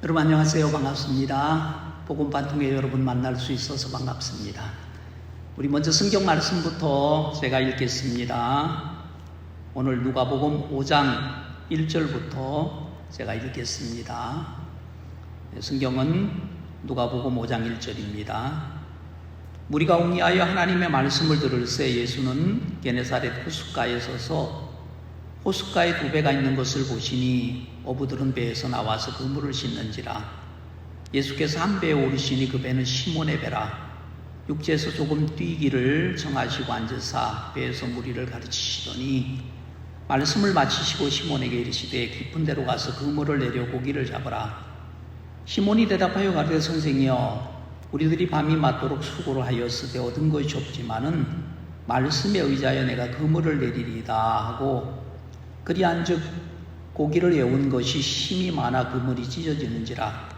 여러분 안녕하세요. 반갑습니다. 복음반 통해 여러분 만날 수 있어서 반갑습니다. 우리 먼저 성경 말씀부터 제가 읽겠습니다. 오늘 누가복음 5장 1절부터 제가 읽겠습니다. 성경은 누가복음 5장 1절입니다. 무리가 옹이하여 하나님의 말씀을 들을새 예수는 게네사렛 호숫가에 서서 호숫가에 두 배가 있는 것을 보시니 어부들은 배에서 나와서 그물을 싣는지라. 예수께서 한 배에 오르시니 그 배는 시몬의 배라. 육지에서 조금 뛰기를 정하시고 앉으사 배에서 무리를 가르치시더니 말씀을 마치시고 시몬에게 이르시되 깊은 데로 가서 그물을 내려 고기를 잡으라. 시몬이 대답하여 가르되 선생이여 우리들이 밤이 맞도록 수고를 하였으되 얻은 것이 없지만은 말씀에 의지하여 내가 그물을 내리리이다 하고 그리한즉 고기를 에운 것이 심이 많아 그물이 찢어지는지라.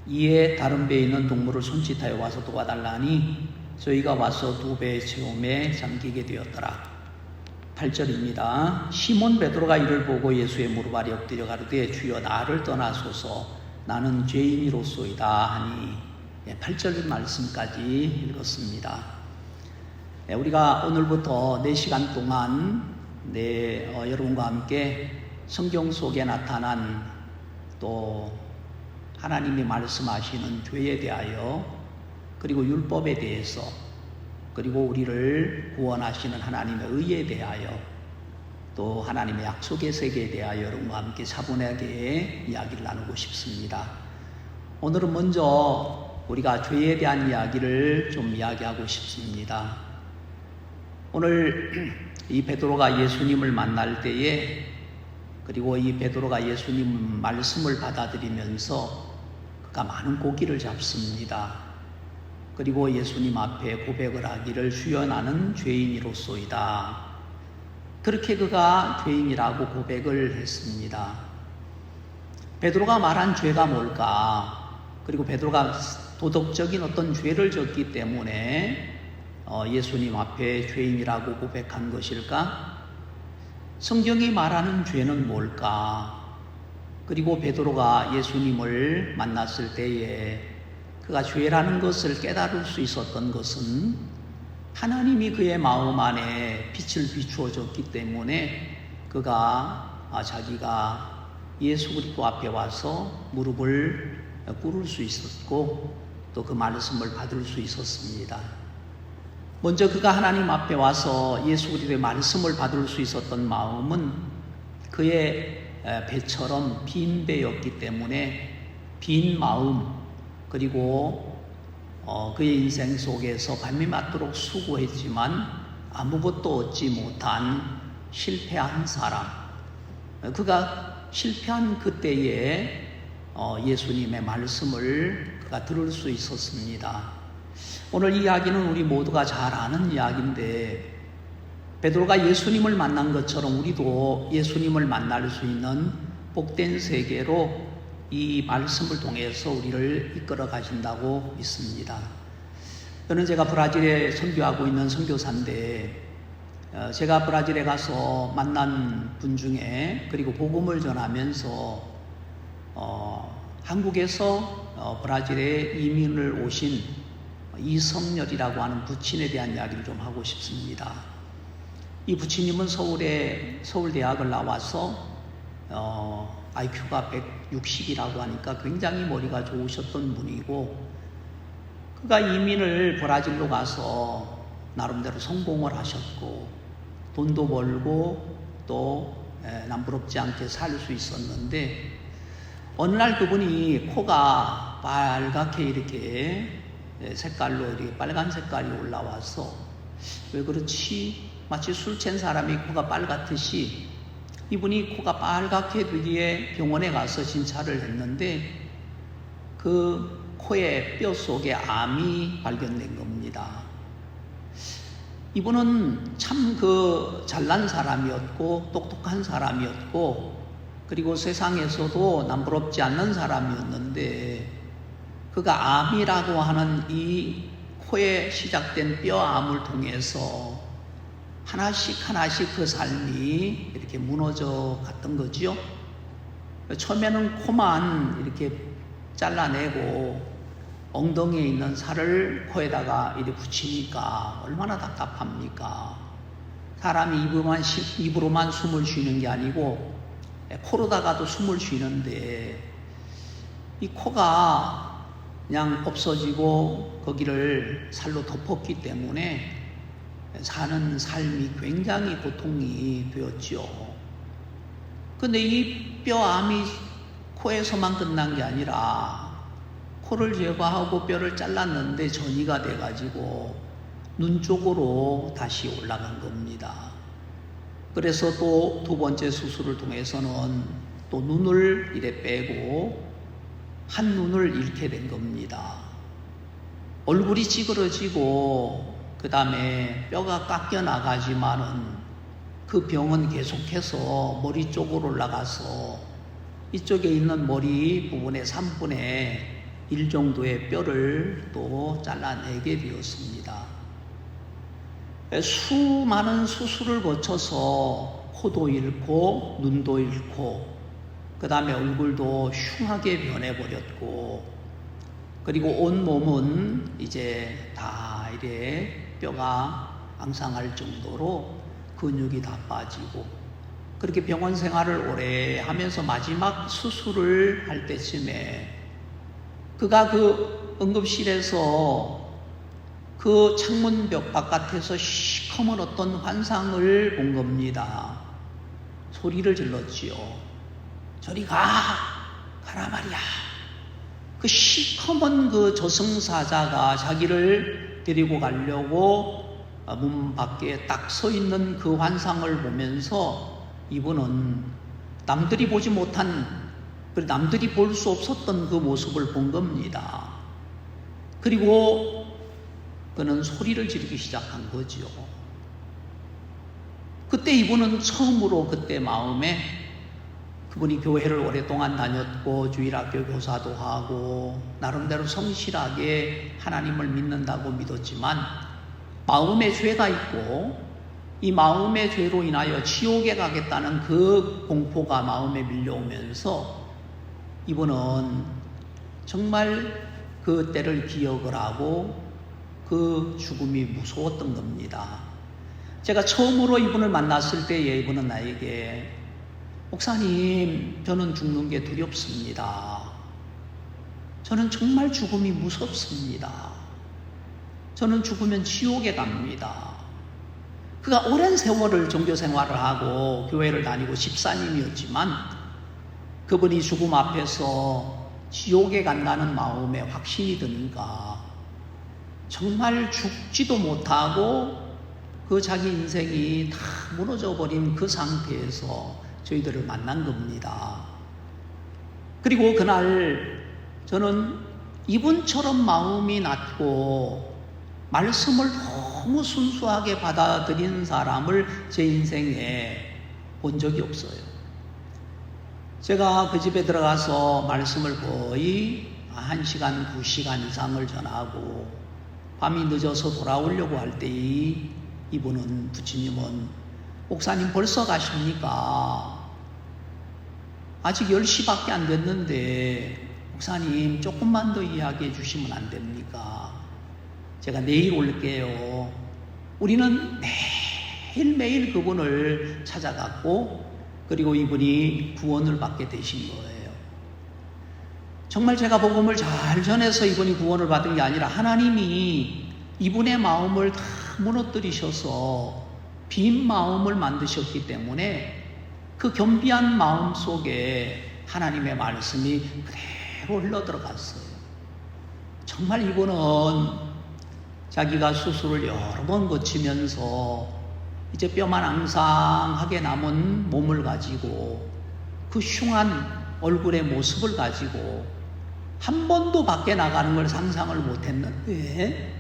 이에 다른 배에 있는 동물을 손짓하여 와서 도와달라 하니 저희가 와서 두 배의 체험에 잠기게 되었더라. 8절입니다. 시몬 베드로가 이를 보고 예수의 무릎 아래 엎드려 가르되 주여 나를 떠나소서 나는 죄인이로소이다 하니 8절 말씀까지 읽었습니다. 우리가 오늘부터 4시간 동안 여러분과 함께 성경 속에 나타난 또 하나님이 말씀하시는 죄에 대하여 그리고 율법에 대해서 그리고 우리를 구원하시는 하나님의 의에 대하여 또 하나님의 약속의 세계에 대하여 여러분과 함께 차분하게 이야기를 나누고 싶습니다. 오늘은 먼저 우리가 죄에 대한 이야기를 좀 이야기하고 싶습니다. 오늘 이 베드로가 예수님을 만날 때에 그리고 이 베드로가 예수님 말씀을 받아들이면서 그가 많은 고기를 잡습니다. 그리고 예수님 앞에 고백을 하기를 주여 나는 죄인이로소이다. 그렇게 그가 죄인이라고 고백을 했습니다. 베드로가 말한 죄가 뭘까? 그리고 베드로가 도덕적인 어떤 죄를 졌기 때문에 예수님 앞에 죄인이라고 고백한 것일까? 성경이 말하는 죄는 뭘까? 그리고 베드로가 예수님을 만났을 때에 그가 죄라는 것을 깨달을 수 있었던 것은 하나님이 그의 마음 안에 빛을 비추어 줬기 때문에 그가 자기가 예수 그리스도 앞에 와서 무릎을 꿇을 수 있었고 또 그 말씀을 받을 수 있었습니다. 먼저 그가 하나님 앞에 와서 예수 그리스도의 말씀을 받을 수 있었던 마음은 그의 배처럼 빈 배였기 때문에 빈 마음 그리고 그의 인생 속에서 밤이 맞도록 수고했지만 아무것도 얻지 못한 실패한 사람, 그가 실패한 그때에 예수님의 말씀을 그가 들을 수 있었습니다. 오늘 이 이야기는 우리 모두가 잘 아는 이야기인데 베드로가 예수님을 만난 것처럼 우리도 예수님을 만날 수 있는 복된 세계로 이 말씀을 통해서 우리를 이끌어 가신다고 믿습니다. 저는 제가 브라질에 선교하고 있는 선교사인데 제가 브라질에 가서 만난 분 중에 그리고 복음을 전하면서 한국에서 브라질에 이민을 오신 이성렬이라고 하는 부친에 대한 이야기를 좀 하고 싶습니다. 이 부친님은 서울대학을 나와서 IQ가 160이라고 하니까 굉장히 머리가 좋으셨던 분이고 그가 이민을 브라질로 가서 나름대로 성공을 하셨고 돈도 벌고 또 남부럽지 않게 살 수 있었는데 어느 날 그분이 코가 빨갛게 이렇게 색깔로 이렇게 빨간 색깔이 올라와서 왜 그렇지? 마치 술 취한 사람이 코가 빨갛듯이 이분이 코가 빨갛게 되기에 병원에 가서 진찰을 했는데 그 코의 뼈 속에 암이 발견된 겁니다. 이분은 참 잘난 사람이었고 똑똑한 사람이었고 그리고 세상에서도 남부럽지 않는 사람이었는데 그가 암이라고 하는 이 코에 시작된 뼈암을 통해서 하나씩 그 삶이 이렇게 무너져 갔던 거지요. 처음에는 코만 이렇게 잘라내고 엉덩이에 있는 살을 코에다가 이렇게 붙이니까 얼마나 답답합니까? 사람이 입으로만 숨을 쉬는 게 아니고 코로다가도 숨을 쉬는데 이 코가 그냥 없어지고 거기를 살로 덮었기 때문에 사는 삶이 굉장히 고통이 되었죠. 근데 이 뼈암이 코에서만 끝난 게 아니라 코를 제거하고 뼈를 잘랐는데 전이가 돼가지고 눈 쪽으로 다시 올라간 겁니다. 그래서 또 두 번째 수술을 통해서는 또 눈을 이래 빼고 한 눈을 잃게 된 겁니다. 얼굴이 찌그러지고 그 다음에 뼈가 깎여 나가지만은 그 병은 계속해서 머리 쪽으로 올라가서 이쪽에 있는 머리 부분의 3분의 1 정도의 뼈를 또 잘라내게 되었습니다. 수많은 수술을 거쳐서 코도 잃고 눈도 잃고 그 다음에 얼굴도 흉하게 변해버렸고 그리고 온 몸은 이제 다 이래 뼈가 앙상할 정도로 근육이 다 빠지고 그렇게 병원 생활을 오래 하면서 마지막 수술을 할 때쯤에 그가 그 응급실에서 그 창문벽 바깥에서 시커먼 어떤 환상을 본 겁니다. 소리를 질렀지요. 저리 가라 말이야. 그 시커먼 그 저승사자가 자기를 데리고 가려고 문 밖에 딱 서 있는 그 환상을 보면서 이분은 남들이 보지 못한, 남들이 볼 수 없었던 그 모습을 본 겁니다. 그리고 그는 소리를 지르기 시작한 거죠. 그때 이분은 처음으로 그때 마음에 그분이 교회를 오랫동안 다녔고 주일학교 교사도 하고 나름대로 성실하게 하나님을 믿는다고 믿었지만 마음에 죄가 있고 이 마음의 죄로 인하여 지옥에 가겠다는 그 공포가 마음에 밀려오면서 이분은 정말 그 때를 기억을 하고 그 죽음이 무서웠던 겁니다. 제가 처음으로 이분을 만났을 때에 이분은 나에게 목사님, 저는 죽는 게 두렵습니다. 저는 정말 죽음이 무섭습니다. 저는 죽으면 지옥에 갑니다. 그가 오랜 세월을 종교 생활을 하고 교회를 다니고 집사님이었지만 그분이 죽음 앞에서 지옥에 간다는 마음에 확신이 드니까 정말 죽지도 못하고 그 자기 인생이 다 무너져 버린 그 상태에서 저희들을 만난 겁니다. 그리고 그날 저는 이분처럼 마음이 낮고 말씀을 너무 순수하게 받아들인 사람을 제 인생에 본 적이 없어요. 제가 그 집에 들어가서 말씀을 거의 1시간, 2시간 이상을 전하고 밤이 늦어서 돌아오려고 할 때 이분은, 부처님은 목사님 벌써 가십니까? 아직 10시밖에 안 됐는데 목사님 조금만 더 이야기해 주시면 안 됩니까? 제가 내일 올게요. 우리는 매일매일 그분을 찾아갔고 그리고 이분이 구원을 받게 되신 거예요. 정말 제가 복음을 잘 전해서 이분이 구원을 받은 게 아니라 하나님이 이분의 마음을 다 무너뜨리셔서 빈 마음을 만드셨기 때문에 그 겸비한 마음 속에 하나님의 말씀이 그대로 흘러들어갔어요. 정말 이분은 자기가 수술을 여러 번 거치면서 이제 뼈만 앙상하게 남은 몸을 가지고 그 흉한 얼굴의 모습을 가지고 한 번도 밖에 나가는 걸 상상을 못했는데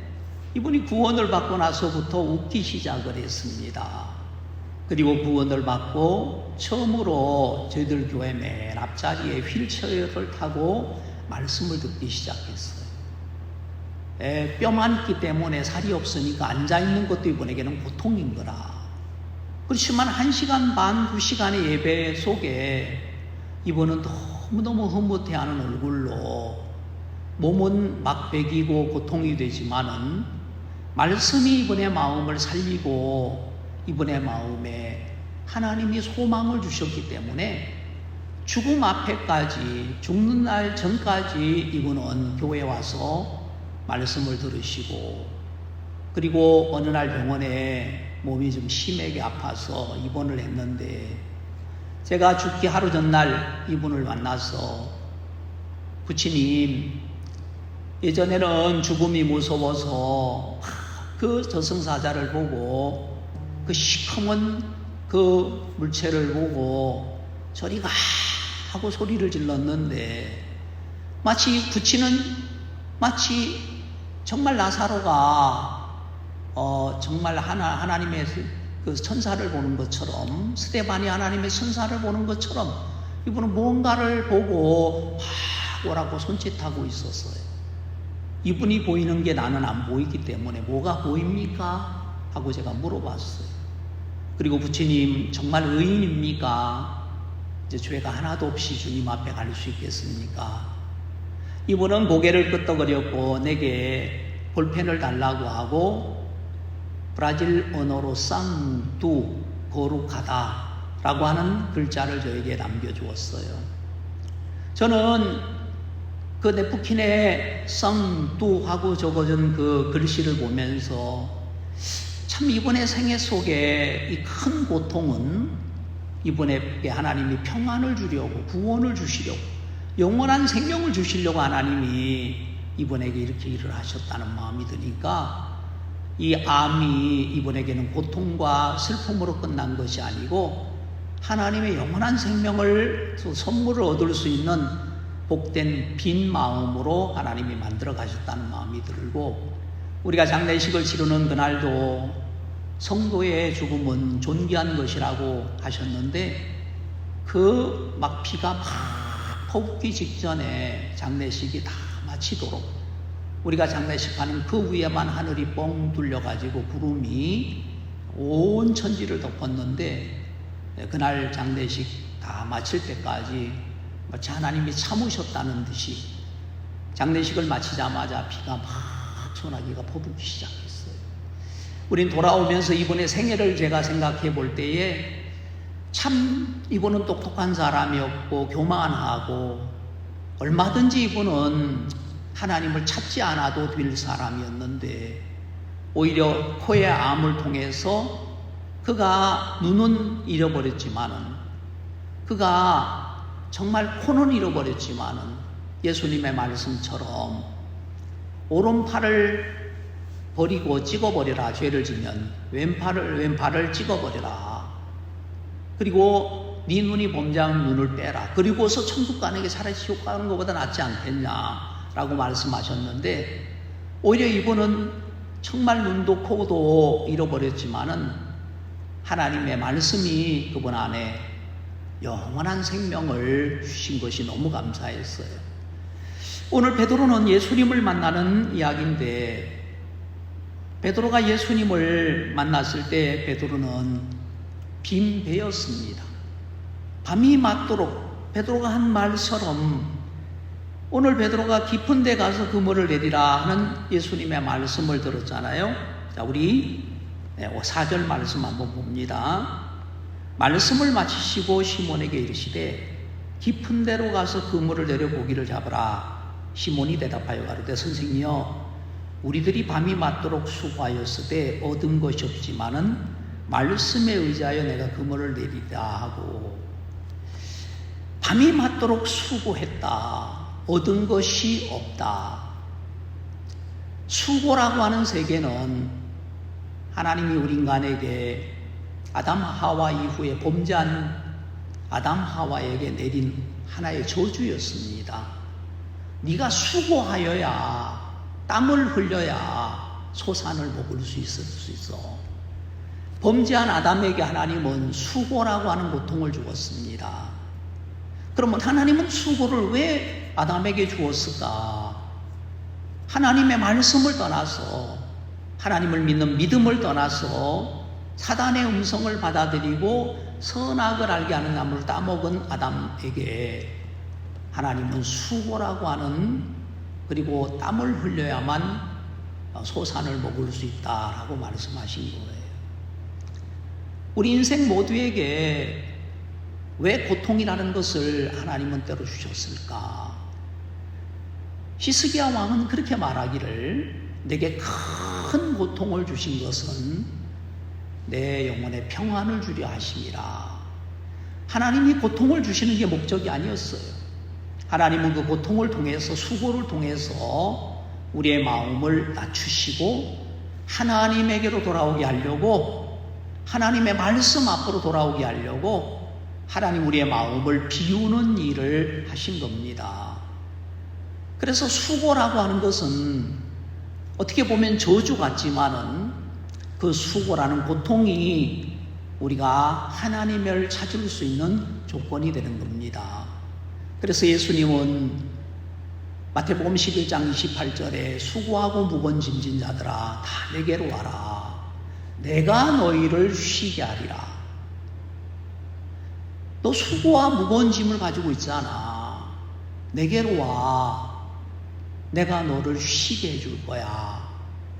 이분이 구원을 받고 나서부터 웃기 시작을 했습니다. 그리고 구원을 받고 처음으로 저희들 교회 맨 앞자리에 휠체어를 타고 말씀을 듣기 시작했어요. 뼈만 있기 때문에 살이 없으니까 앉아있는 것도 이분에게는 고통인 거라. 그렇지만 1시간 반, 2시간의 예배 속에 이분은 너무너무 흐뭇해하는 얼굴로 몸은 막 배기고 고통이 되지만은 말씀이 이분의 마음을 살리고 이분의 마음에 하나님이 소망을 주셨기 때문에 죽음 앞에까지, 죽는 날 전까지 이분은 교회에 와서 말씀을 들으시고, 그리고 어느 날 병원에 몸이 좀 심하게 아파서 입원을 했는데, 제가 죽기 하루 전날 이분을 만나서, 부처님, 예전에는 죽음이 무서워서 그 저승사자를 보고 그 시커먼 그 물체를 보고 저리 가 하고 소리를 질렀는데, 마치 정말 나사로가 정말 하나님의 그 천사를 보는 것처럼, 스데반이 하나님의 천사를 보는 것처럼 이분은 무언가를 보고 확 오라고 손짓하고 있었어요. 이분이 보이는 게 나는 안 보이기 때문에 뭐가 보입니까? 하고 제가 물어봤어요. 그리고 부처님, 정말 의인입니까? 이제 죄가 하나도 없이 주님 앞에 갈 수 있겠습니까? 이분은 고개를 끄덕거렸고 내게 볼펜을 달라고 하고 브라질 언어로 쌍두, 거룩하다 라고 하는 글자를 저에게 남겨주었어요. 저는 그 네프킨에 쌍두 하고 적어진 그 글씨를 보면서 참 이분의 생애 속에 이 큰 고통은 이분에게 하나님이 평안을 주려고, 구원을 주시려고, 영원한 생명을 주시려고 하나님이 이분에게 이렇게 일을 하셨다는 마음이 드니까, 이 암이 이분에게는 고통과 슬픔으로 끝난 것이 아니고 하나님의 영원한 생명을 선물을 얻을 수 있는 복된 빈 마음으로 하나님이 만들어 가셨다는 마음이 들고, 우리가 장례식을 치르는 그날도 성도의 죽음은 존귀한 것이라고 하셨는데, 그 막 피가 막 퍼붓기 직전에 장례식이 다 마치도록, 우리가 장례식하는 그 위에만 하늘이 뻥 뚫려가지고 구름이 온 천지를 덮었는데, 그날 장례식 다 마칠 때까지 마치 하나님이 참으셨다는 듯이 장례식을 마치자마자 피가 막 소나기가 퍼붓기 시작했어요. 우린 돌아오면서 이분의 생애를 제가 생각해 볼 때에 참 이분은 똑똑한 사람이었고 교만하고 얼마든지 이분은 하나님을 찾지 않아도 될 사람이었는데, 오히려 코의 암을 통해서 그가 눈은 잃어버렸지만은, 그가 정말 코는 잃어버렸지만은 예수님의 말씀처럼 오른팔을 버리고 찍어버려라. 죄를 지면 왼팔을 찍어버려라. 그리고 네 눈이 범죄하면 눈을 빼라. 그리고서 천국 가는 게 차라리 지옥 가는 것보다 낫지 않겠냐라고 말씀하셨는데, 오히려 이분은 정말 눈도 코도 잃어버렸지만은 하나님의 말씀이 그분 안에 영원한 생명을 주신 것이 너무 감사했어요. 오늘 베드로는 예수님을 만나는 이야기인데, 베드로가 예수님을 만났을 때 베드로는 빈 배였습니다. 밤이 맞도록 베드로가 한 말처럼 오늘 베드로가 깊은 데 가서 그물을 내리라 하는 예수님의 말씀을 들었잖아요. 자, 우리 4절 말씀 한번 봅니다. 말씀을 마치시고 시몬에게 이르시되 깊은 데로 가서 그물을 내려 고기를 잡으라. 시몬이 대답하여 가로되 선생님이여, 우리들이 밤이 맞도록 수고하였으되 얻은 것이 없지만은 말씀에 의지하여 내가 그물을 내리다 하고, 밤이 맞도록 수고했다. 얻은 것이 없다. 수고라고 하는 세계는 하나님이 우리 인간에게 아담 하와 이후에 범죄한 아담 하와에게 내린 하나의 저주였습니다. 네가 수고하여야, 땀을 흘려야 소산을 먹을 수 있어. 범죄한 아담에게 하나님은 수고라고 하는 고통을 주었습니다. 그러면 하나님은 수고를 왜 아담에게 주었을까? 하나님의 말씀을 떠나서, 하나님을 믿는 믿음을 떠나서 사단의 음성을 받아들이고 선악을 알게 하는 나무를 따먹은 아담에게 하나님은 수고라고 하는 그리고 땀을 흘려야만 소산을 먹을 수 있다라고 말씀하신 거예요. 우리 인생 모두에게 왜 고통이라는 것을 하나님은 때로 주셨을까? 히스기야 왕은 그렇게 말하기를, 내게 큰 고통을 주신 것은 내 영혼에 평안을 주려 하심이라. 하나님이 고통을 주시는 게 목적이 아니었어요. 하나님은 그 고통을 통해서, 수고를 통해서 우리의 마음을 낮추시고 하나님에게로 돌아오게 하려고, 하나님의 말씀 앞으로 돌아오게 하려고 하나님 우리의 마음을 비우는 일을 하신 겁니다. 그래서 수고라고 하는 것은 어떻게 보면 저주 같지만은 그 수고라는 고통이 우리가 하나님을 찾을 수 있는 조건이 되는 겁니다. 그래서 예수님은 마태복음 11장 28절에 수고하고 무거운 짐진 자들아 다 내게로 와라. 내가 너희를 쉬게 하리라. 너 수고와 무거운 짐을 가지고 있잖아. 내게로 와. 내가 너를 쉬게 해줄 거야.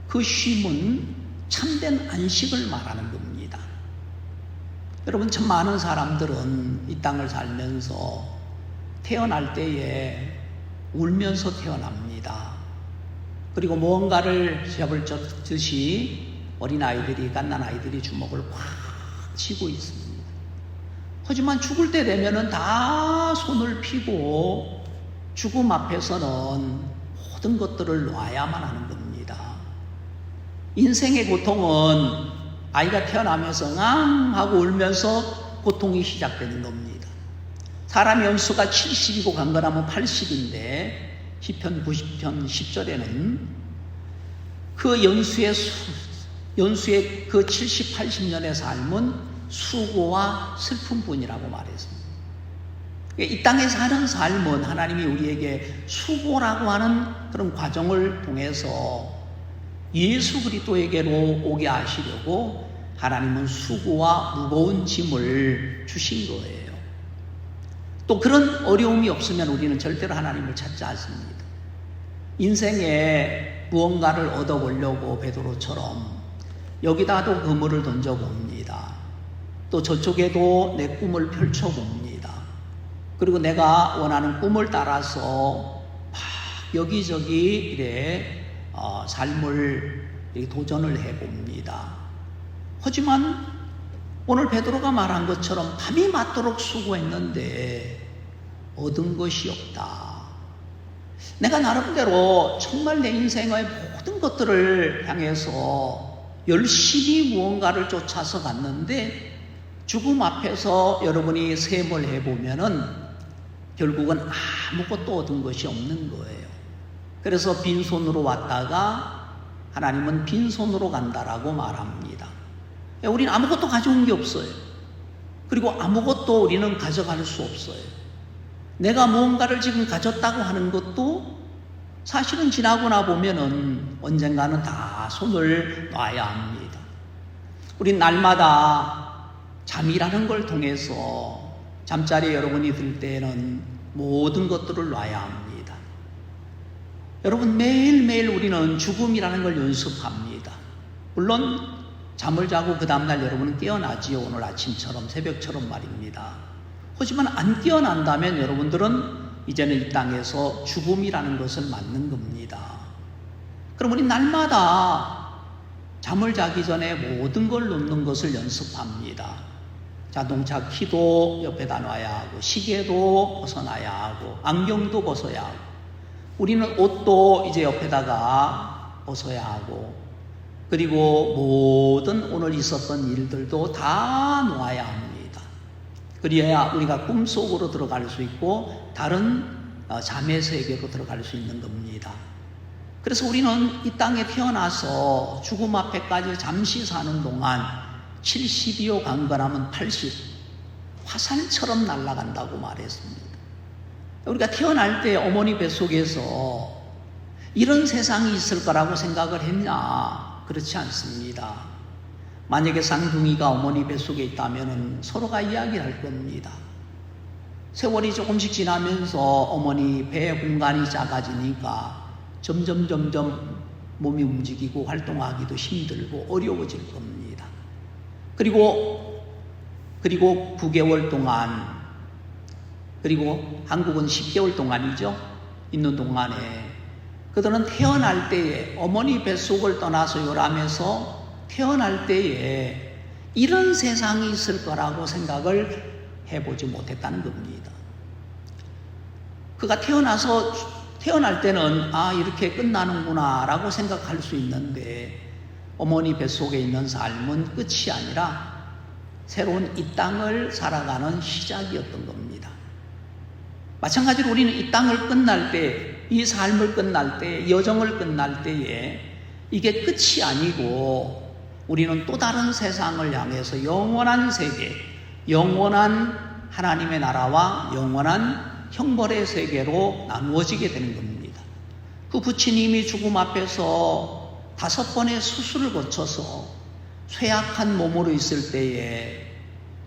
그 쉼은 참된 안식을 말하는 겁니다. 여러분, 참 많은 사람들은 이 땅을 살면서 태어날 때에 울면서 태어납니다. 그리고 무언가를 잡을 듯이 어린아이들이, 갓난아이들이 주먹을 꽉 쥐고 있습니다. 하지만 죽을 때 되면은 다 손을 펴고 죽음 앞에서는 모든 것들을 놔야만 하는 겁니다. 인생의 고통은 아이가 태어나면서 앙 하고 울면서 고통이 시작되는 겁니다. 사람 연수가 70이고 강건하면 80인데 시편 90편 10절에는 그 연수의 그 70, 80년의 삶은 수고와 슬픔뿐이라고 말했습니다. 이 땅에 사는 삶은 하나님이 우리에게 수고라고 하는 그런 과정을 통해서 예수 그리스도에게로 오게 하시려고 하나님은 수고와 무거운 짐을 주신 거예요. 또 그런 어려움이 없으면 우리는 절대로 하나님을 찾지 않습니다. 인생에 무언가를 얻어보려고 베드로처럼 여기다도 그물을 던져봅니다. 또 저쪽에도 내 꿈을 펼쳐봅니다. 그리고 내가 원하는 꿈을 따라서 막 여기저기 이래 삶을 도전을 해봅니다. 하지만 오늘 베드로가 말한 것처럼 밤이 맞도록 수고했는데 얻은 것이 없다. 내가 나름대로 정말 내 인생의 모든 것들을 향해서 열심히 무언가를 쫓아서 갔는데 죽음 앞에서 여러분이 셈을 해보면은 결국은 아무것도 얻은 것이 없는 거예요. 그래서 빈손으로 왔다가 하나님은 빈손으로 간다라고 말합니다. 우리는 아무것도 가져온 게 없어요. 그리고 아무것도 우리는 가져갈 수 없어요. 내가 무언가를 지금 가졌다고 하는 것도 사실은 지나고 나 보면은 언젠가는 다 손을 놔야 합니다. 우린 날마다 잠이라는 걸 통해서 잠자리에 여러분이 들 때에는 모든 것들을 놔야 합니다. 여러분, 매일매일 우리는 죽음이라는 걸 연습합니다. 물론 잠을 자고 그 다음날 여러분은 깨어나지요. 오늘 아침처럼, 새벽처럼 말입니다. 하지만 안 깨어난다면 여러분들은 이제는 이 땅에서 죽음이라는 것을 맞는 겁니다. 그럼 우리 날마다 잠을 자기 전에 모든 걸 놓는 것을 연습합니다. 자동차 키도 옆에다 놔야 하고, 시계도 벗어놔야 하고, 안경도 벗어야 하고, 우리는 옷도 이제 옆에다가 벗어야 하고, 그리고 모든 오늘 있었던 일들도 다 놓아야 합니다. 그래야 우리가 꿈속으로 들어갈 수 있고 다른 잠의 세계로 들어갈 수 있는 겁니다. 그래서 우리는 이 땅에 태어나서 죽음 앞에까지 잠시 사는 동안 70이요 강건하면 80, 화살처럼 날아간다고 말했습니다. 우리가 태어날 때 어머니 뱃속에서 이런 세상이 있을 거라고 생각을 했냐? 그렇지 않습니다. 만약에 쌍둥이가 어머니 뱃속에 있다면 서로가 이야기할 겁니다. 세월이 조금씩 지나면서 어머니 배의 공간이 작아지니까 점점 몸이 움직이고 활동하기도 힘들고 어려워질 겁니다. 그리고 9개월 동안, 그리고 한국은 10개월 동안이죠. 있는 동안에 그들은 태어날 때에 어머니 뱃속을 떠나서 요람에서 태어날 때에 이런 세상이 있을 거라고 생각을 해보지 못했다는 겁니다. 그가 태어날 때는 이렇게 끝나는구나 라고 생각할 수 있는데, 어머니 뱃속에 있는 삶은 끝이 아니라 새로운 이 땅을 살아가는 시작이었던 겁니다. 마찬가지로 우리는 이 땅을 끝날 때, 이 삶을 끝날 때, 여정을 끝날 때에 이게 끝이 아니고 우리는 또 다른 세상을 향해서 영원한 세계, 영원한 하나님의 나라와 영원한 형벌의 세계로 나누어지게 되는 겁니다. 그 부처님이 죽음 앞에서 5번의 수술을 거쳐서 쇠약한 몸으로 있을 때에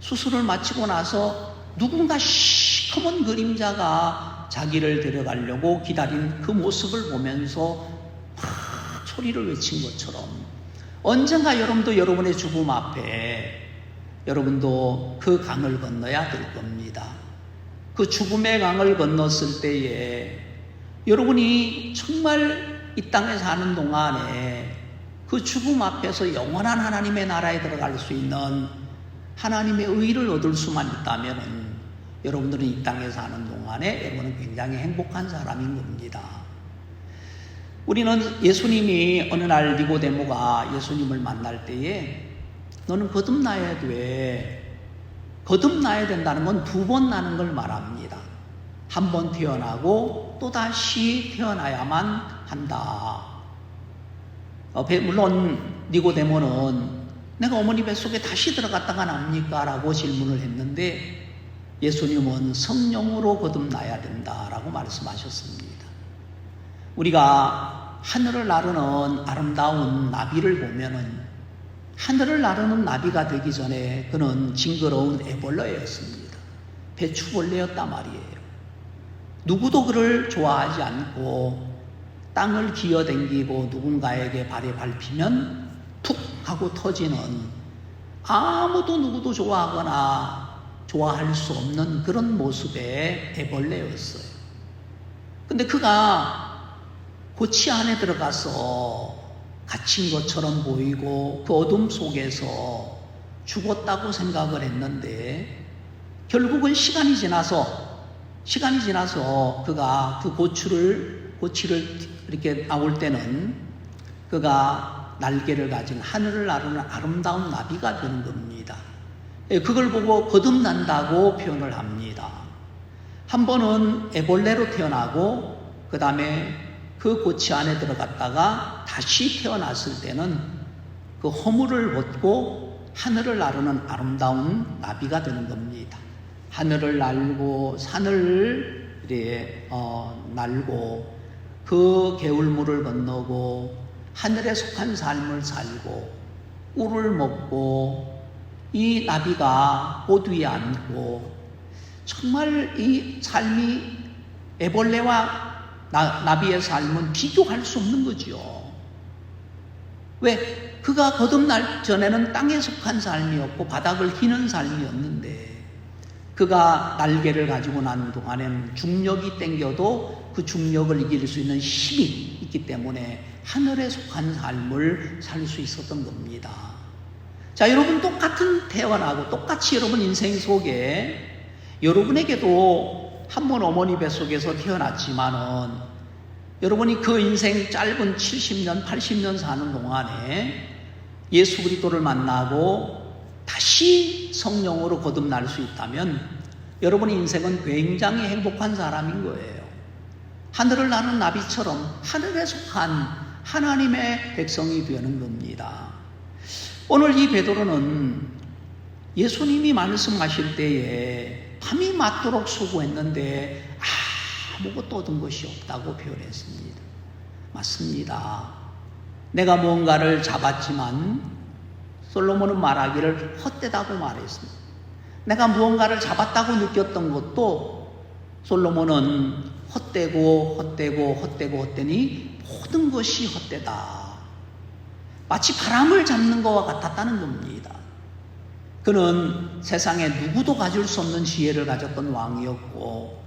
수술을 마치고 나서 누군가 시커먼 그림자가 자기를 데려가려고 기다린 그 모습을 보면서 막 소리를 외친 것처럼 언젠가 여러분도 여러분의 죽음 앞에 여러분도 그 강을 건너야 될 겁니다. 그 죽음의 강을 건넜을 때에 여러분이 정말 이 땅에 사는 동안에 그 죽음 앞에서 영원한 하나님의 나라에 들어갈 수 있는 하나님의 의를 얻을 수만 있다면 여러분들은 이 땅에 사는 동안에 여러분은 굉장히 행복한 사람인 겁니다. 우리는 예수님이 어느 날 니고데모가 예수님을 만날 때에 너는 거듭나야 돼. 거듭나야 된다는 건 2번 나는 걸 말합니다. 한 번 태어나고 또다시 태어나야만 한다. 물론 니고데모는 내가 어머니 뱃속에 다시 들어갔다가 납니까? 라고 질문을 했는데 예수님은 성령으로 거듭나야 된다라고 말씀하셨습니다. 우리가 하늘을 나르는 아름다운 나비를 보면은 하늘을 나르는 나비가 되기 전에 그는 징그러운 애벌레였습니다. 배추벌레였단 말이에요. 누구도 그를 좋아하지 않고 땅을 기어댕기고 누군가에게 발에 밟히면 툭 하고 터지는, 아무도 누구도 좋아하거나 좋아할 수 없는 그런 모습의 애벌레였어요. 근데 그가 고치 안에 들어가서 갇힌 것처럼 보이고 그 어둠 속에서 죽었다고 생각을 했는데 결국은 시간이 지나서 그가 그 고치를 이렇게 나올 때는 그가 날개를 가진 하늘을 나르는 아름다운 나비가 되는 겁니다. 그걸 보고 거듭난다고 표현을 합니다. 한 번은 애벌레로 태어나고 그 다음에 그 고치 안에 들어갔다가 다시 태어났을 때는 그 허물을 벗고 하늘을 나르는 아름다운 나비가 되는 겁니다. 하늘을 날고 산을 날고 그 개울물을 건너고 하늘에 속한 삶을 살고 꿀을 먹고 이 나비가 꽃 위에 앉고, 정말 이 삶이 애벌레와 나비의 삶은 비교할 수 없는 거죠. 왜? 그가 거듭날 전에는 땅에 속한 삶이었고 바닥을 기는 삶이었는데 그가 날개를 가지고 난 동안에는 중력이 땡겨도 그 중력을 이길 수 있는 힘이 있기 때문에 하늘에 속한 삶을 살 수 있었던 겁니다. 자, 여러분 똑같은 태어나고 똑같이 여러분 인생 속에 여러분에게도 한 번 어머니 뱃속에서 태어났지만은 여러분이 그 인생 짧은 70년, 80년 사는 동안에 예수 그리스도를 만나고 다시 성령으로 거듭날 수 있다면 여러분의 인생은 굉장히 행복한 사람인 거예요. 하늘을 나는 나비처럼 하늘에 속한 하나님의 백성이 되는 겁니다. 오늘 이 베드로는 예수님이 말씀하실 때에 밤이 맞도록 수고했는데 아무것도 얻은 것이 없다고 표현했습니다. 맞습니다. 내가 무언가를 잡았지만 솔로몬은 말하기를 헛되다고 말했습니다. 내가 무언가를 잡았다고 느꼈던 것도 솔로몬은 헛되고 헛되니 모든 것이 헛되다. 마치 바람을 잡는 것과 같았다는 겁니다. 그는 세상에 누구도 가질 수 없는 지혜를 가졌던 왕이었고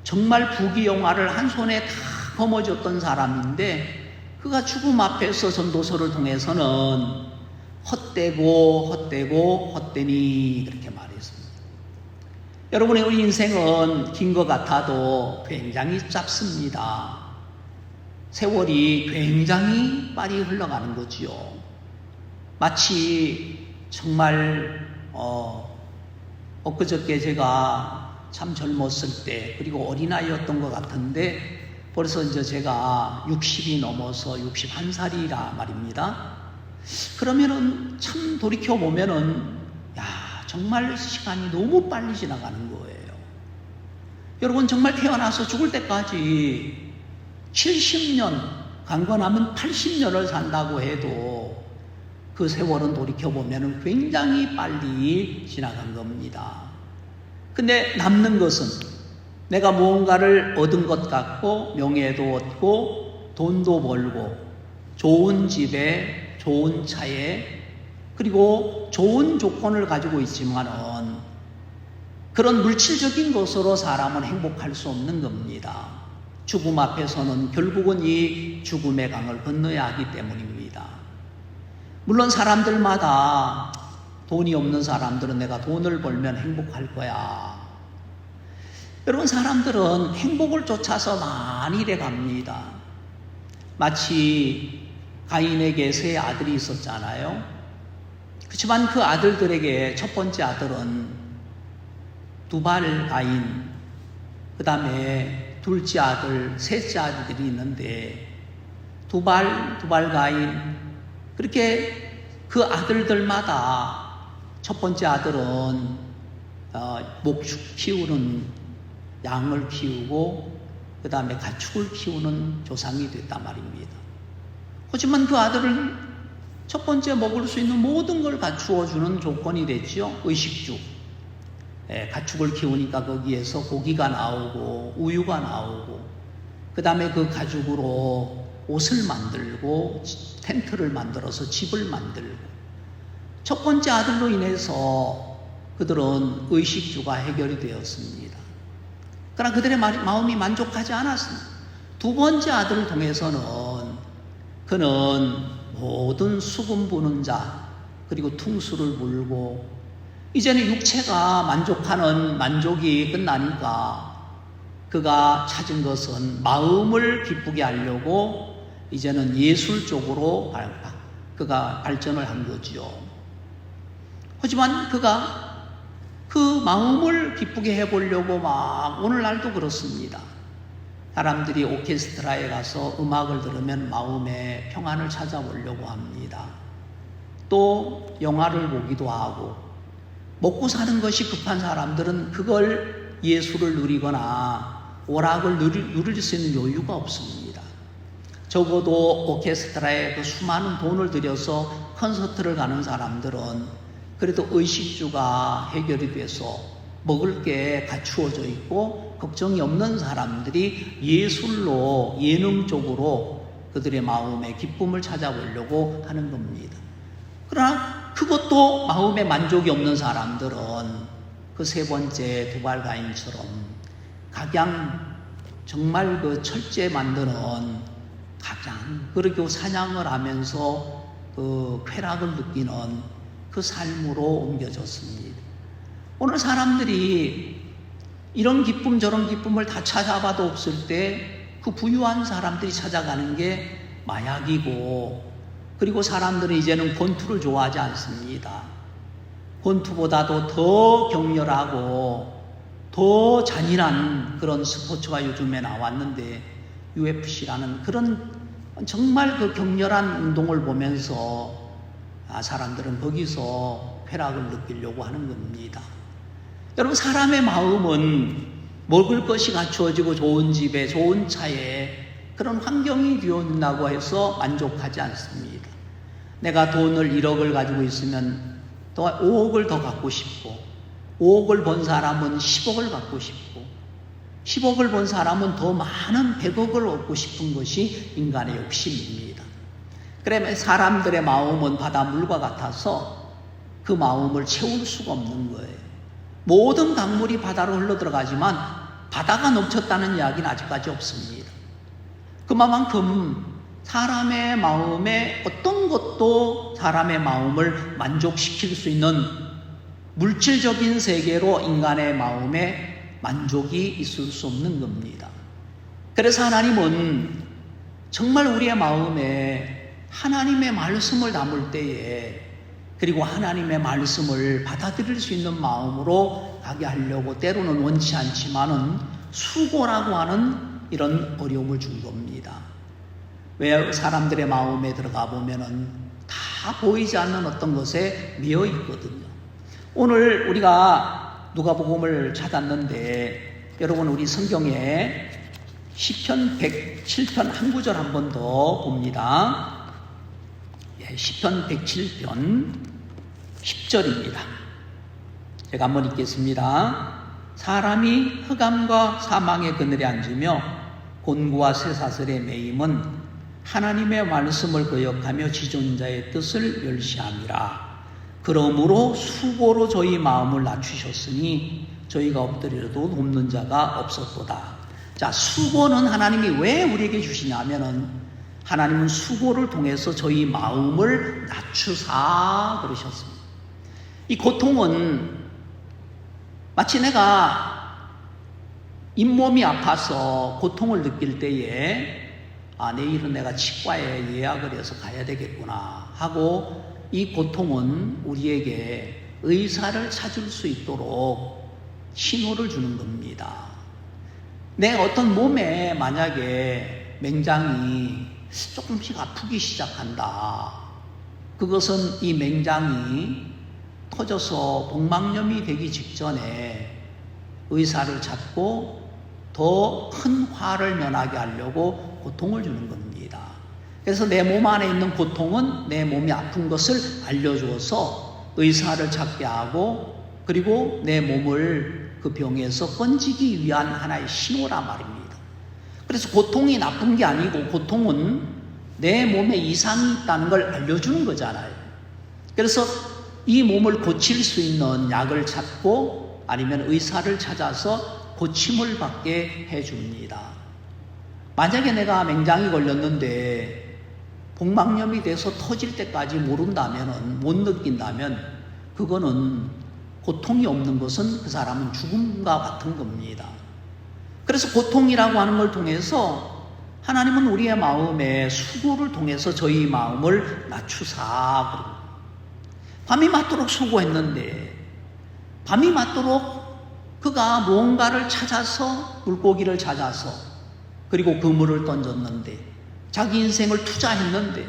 정말 부귀영화를 한 손에 다 거머쥐었던 사람인데 그가 죽음 앞에서 전도서를 통해서는 헛되고 헛되니 그렇게 말했습니다. 여러분의 우리 인생은 긴 것 같아도 굉장히 짧습니다. 세월이 굉장히 빨리 흘러가는 거지요. 마치 정말 엊그저께 제가 참 젊었을 때 그리고 어린아이였던 것 같은데 벌써 이제 제가 60이 넘어서 61살이라 말입니다. 그러면은 참 돌이켜보면은 정말 시간이 너무 빨리 지나가는 거예요. 여러분 정말 태어나서 죽을 때까지 70년 강건하면 80년을 산다고 해도 그 세월은 돌이켜보면은 굉장히 빨리 지나간 겁니다. 근데 남는 것은 내가 무언가를 얻은 것 같고 명예도 얻고 돈도 벌고 좋은 집에 좋은 차에 그리고 좋은 조건을 가지고 있지만은 그런 물질적인 것으로 사람은 행복할 수 없는 겁니다. 죽음 앞에서는 결국은 이 죽음의 강을 건너야 하기 때문입니다. 물론 사람들마다 돈이 없는 사람들은 내가 돈을 벌면 행복할 거야. 여러분 사람들은 행복을 쫓아서 많이 돼 갑니다. 마치 가인에게 세 아들이 있었잖아요. 그렇지만 그 아들들에게 첫 번째 아들은 두발 가인, 그 다음에 둘째 아들, 셋째 아들들이 있는데 두발 가인 그렇게 그 아들들마다 첫 번째 아들은 목축 키우는 양을 키우고 그 다음에 가축을 키우는 조상이 됐단 말입니다. 하지만 그 아들은 첫 번째 먹을 수 있는 모든 걸 갖추어 주는 조건이 됐죠. 의식주. 가축을 키우니까 거기에서 고기가 나오고 우유가 나오고 그 다음에 그 가죽으로 옷을 만들고 텐트를 만들어서 집을 만들고 첫 번째 아들로 인해서 그들은 의식주가 해결이 되었습니다. 그러나 그들의 마음이 만족하지 않았습니다. 두 번째 아들을 통해서는 그는 모든 수금 부는 자 그리고 퉁수를 물고 이제는 육체가 만족하는 만족이 끝나니까 그가 찾은 것은 마음을 기쁘게 하려고 이제는 예술 쪽으로 그가 발전을 한 거지요. 하지만 그가 그 마음을 기쁘게 해보려고 막 오늘날도 그렇습니다. 사람들이 오케스트라에 가서 음악을 들으면 마음의 평안을 찾아보려고 합니다. 또 영화를 보기도 하고 먹고 사는 것이 급한 사람들은 그걸 예술을 누리거나 오락을 누릴 수 있는 여유가 없습니다. 적어도 오케스트라에 그 수많은 돈을 들여서 콘서트를 가는 사람들은 그래도 의식주가 해결이 돼서 먹을 게 갖추어져 있고 걱정이 없는 사람들이 예술로 예능 쪽으로 그들의 마음의 기쁨을 찾아보려고 하는 겁니다. 그러나 그것도 마음에 만족이 없는 사람들은 그 세 번째 두발가인처럼 각양 정말 그 철제 만드는 각양 그리고 사냥을 하면서 그 쾌락을 느끼는 그 삶으로 옮겨졌습니다. 오늘 사람들이 이런 기쁨 저런 기쁨을 다 찾아봐도 없을 때 그 부유한 사람들이 찾아가는 게 마약이고 그리고 사람들은 이제는 권투를 좋아하지 않습니다. 권투보다도 더 격렬하고 더 잔인한 그런 스포츠가 요즘에 나왔는데 UFC라는 그런 정말 그 격렬한 운동을 보면서 사람들은 거기서 쾌락을 느끼려고 하는 겁니다. 여러분 사람의 마음은 먹을 것이 갖추어지고 좋은 집에 좋은 차에 그런 환경이 되어준다고 해서 만족하지 않습니다. 내가 돈을 1억을 가지고 있으면 또 5억을 더 갖고 싶고 5억을 번 사람은 10억을 갖고 싶고 10억을 번 사람은 더 많은 100억을 얻고 싶은 것이 인간의 욕심입니다. 그러면 사람들의 마음은 바닷물과 같아서 그 마음을 채울 수가 없는 거예요. 모든 강물이 바다로 흘러들어가지만 바다가 넘쳤다는 이야기는 아직까지 없습니다. 그만큼 사람의 마음에 어떤 것도 사람의 마음을 만족시킬 수 있는 물질적인 세계로 인간의 마음에 만족이 있을 수 없는 겁니다. 그래서 하나님은 정말 우리의 마음에 하나님의 말씀을 담을 때에, 그리고 하나님의 말씀을 받아들일 수 있는 마음으로 가게 하려고 때로는 원치 않지만은 수고라고 하는 이런 어려움을 준 겁니다. 왜? 사람들의 마음에 들어가 보면은 다 보이지 않는 어떤 것에 미어 있거든요. 오늘 우리가 누가복음을 찾았는데, 여러분 우리 성경에 시편 107편 한 구절 한 번 더 봅니다. 시편 107편 10절입니다. 제가 한번 읽겠습니다. 사람이 흑암과 사망의 그늘에 앉으며 곤고와 쇠사슬에 매임은 하나님의 말씀을 거역하며 지존자의 뜻을 멸시함이라. 그러므로 수고로 저희 마음을 낮추셨으니 저희가 엎드려도 돕는 자가 없었도다. 자, 수고는 하나님이 왜 우리에게 주시냐면은 하나님은 수고를 통해서 저희 마음을 낮추사 그러셨습니다. 이 고통은 마치 내가 잇몸이 아파서 고통을 느낄 때에 내일은 내가 치과에 예약을 해서 가야 되겠구나 하고, 이 고통은 우리에게 의사를 찾을 수 있도록 신호를 주는 겁니다. 내 어떤 몸에 만약에 맹장이 조금씩 아프기 시작한다. 그것은 이 맹장이 터져서 복막염이 되기 직전에 의사를 찾고 더 큰 화를 면하게 하려고 고통을 주는 겁니다. 그래서 내 몸 안에 있는 고통은 내 몸이 아픈 것을 알려주어서 의사를 찾게 하고, 그리고 내 몸을 그 병에서 건지기 위한 하나의 신호란 말입니다. 그래서 고통이 나쁜 게 아니고 고통은 내 몸에 이상이 있다는 걸 알려주는 거잖아요. 그래서 이 몸을 고칠 수 있는 약을 찾고 아니면 의사를 찾아서 고침을 받게 해줍니다. 만약에 내가 맹장이 걸렸는데 복막염이 돼서 터질 때까지 모른다면, 못 느낀다면 그거는 고통이 없는 것은 그 사람은 죽음과 같은 겁니다. 그래서 고통이라고 하는 걸 통해서 하나님은 우리의 마음에 수고를 통해서 저희 마음을 낮추사. 밤이 맞도록 수고했는데, 밤이 맞도록 그가 무언가를 찾아서, 물고기를 찾아서, 그리고 그물을 던졌는데, 자기 인생을 투자했는데,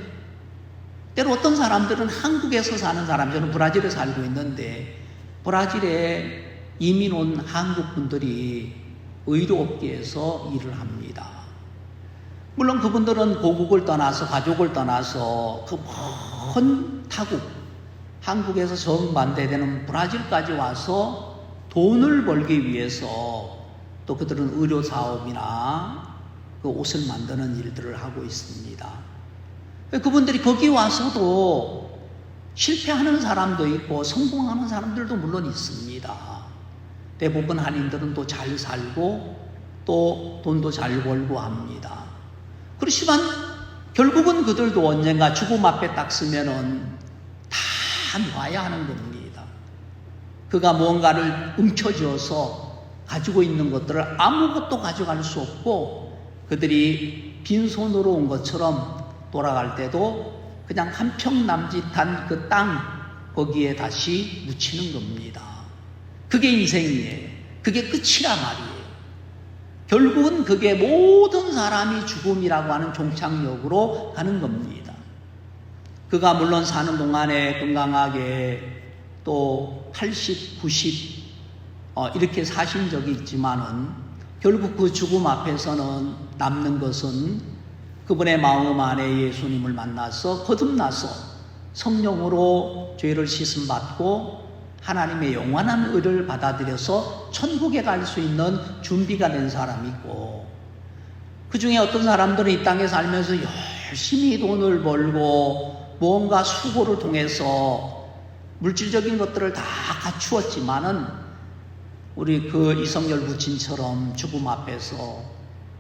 때로 어떤 사람들은 한국에서 사는 사람, 저는 브라질에 살고 있는데 브라질에 이민 온 한국 분들이 의료업계에서 일을 합니다. 물론 그분들은 고국을 떠나서, 가족을 떠나서 그 먼 타국, 한국에서 정반대되는 브라질까지 와서 돈을 벌기 위해서 또 그들은 의료사업이나 그 옷을 만드는 일들을 하고 있습니다. 그분들이 거기 와서도 실패하는 사람도 있고 성공하는 사람들도 물론 있습니다. 대부분 한인들은 또 잘 살고 또 돈도 잘 벌고 합니다. 그렇지만 결국은 그들도 언젠가 죽음 앞에 딱 서면은 다 놔야 하는 겁니다. 그가 무언가를 움켜쥐어서 가지고 있는 것들을 아무것도 가져갈 수 없고, 그들이 빈손으로 온 것처럼 돌아갈 때도 그냥 한 평 남짓한 그 땅, 거기에 다시 묻히는 겁니다. 그게 인생이에요. 그게 끝이란 말이에요. 결국은 그게 모든 사람이 죽음이라고 하는 종착역으로 가는 겁니다. 그가 물론 사는 동안에 건강하게 또 80, 90 이렇게 사신 적이 있지만은 결국 그 죽음 앞에서는 남는 것은 그분의 마음 안에 예수님을 만나서 거듭나서 성령으로 죄를 씻음 받고 하나님의 영원한 의를 받아들여서 천국에 갈 수 있는 준비가 된 사람이 있고, 그 중에 어떤 사람들은 이 땅에 살면서 열심히 돈을 벌고 무언가 수고를 통해서 물질적인 것들을 다 갖추었지만은 우리 그 이성열 부친처럼 죽음 앞에서,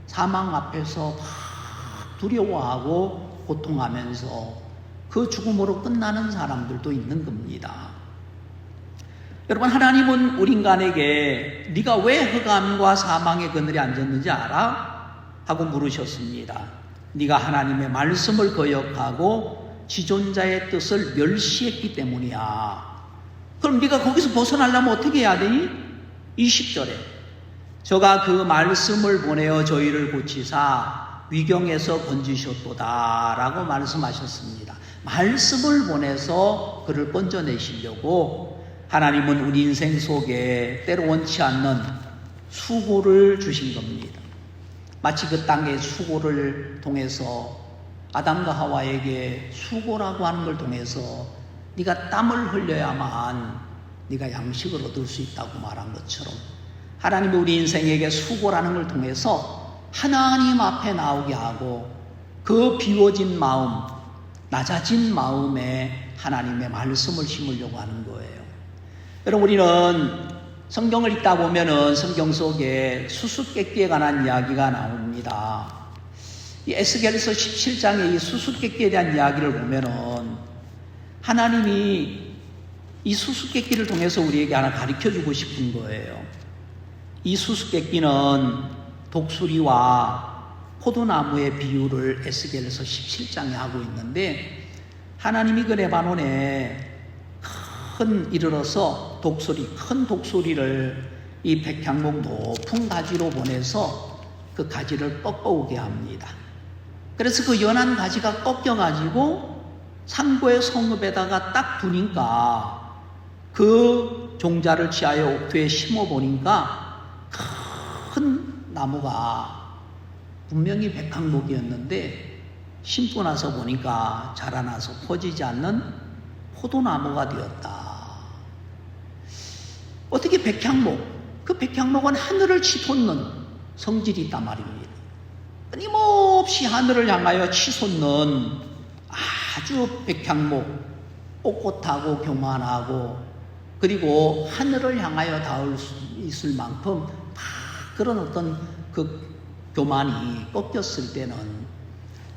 사망 앞에서 막 두려워하고 고통하면서 그 죽음으로 끝나는 사람들도 있는 겁니다. 여러분, 하나님은 우리 인간에게 네가 왜 흑암과 사망의 그늘에 앉았는지 알아? 하고 물으셨습니다. 네가 하나님의 말씀을 거역하고 지존자의 뜻을 멸시했기 때문이야. 그럼 네가 거기서 벗어나려면 어떻게 해야 되니? 20절에 저가 그 말씀을 보내어 저희를 고치사 위경에서 건지셨도다 라고 말씀하셨습니다. 말씀을 보내서 그를 건져내시려고 하나님은 우리 인생 속에 때로 원치 않는 수고를 주신 겁니다. 마치 그 땅의 수고를 통해서 아담과 하와에게 수고라고 하는 걸 통해서 네가 땀을 흘려야만 네가 양식을 얻을 수 있다고 말한 것처럼, 하나님이 우리 인생에게 수고라는 걸 통해서 하나님 앞에 나오게 하고 그 비워진 마음, 낮아진 마음에 하나님의 말씀을 심으려고 하는 거예요. 여러분, 우리는 성경을 읽다 보면은 성경 속에 수수께끼에 관한 이야기가 나옵니다. 이 에스겔서 17장의 이 수수께끼에 대한 이야기를 보면은 하나님이 이 수수께끼를 통해서 우리에게 하나 가르쳐주고 싶은 거예요. 이 수수께끼는 독수리와 포도나무의 비유를 에스겔서 17장에 하고 있는데, 하나님이 그 레바논에 이르러서 큰 독수리를 이 백향목 높은 가지로 보내서 그 가지를 꺾어오게 합니다. 그래서 그 연한 가지가 꺾여가지고 상고의 성읍에다가 딱 두니까 그 종자를 취하여 옥토에 심어보니까 큰 나무가 분명히 백향목이었는데 심고 나서 보니까 자라나서 퍼지지 않는 포도나무가 되었다. 어떻게 백향목, 그 백향목은 하늘을 치솟는 성질이 있단 말입니다. 끊임없이 하늘을 향하여 치솟는 아주 백향목, 꼿꼿하고 교만하고, 그리고 하늘을 향하여 닿을 수 있을 만큼 그런 어떤 그 교만이 꺾였을 때는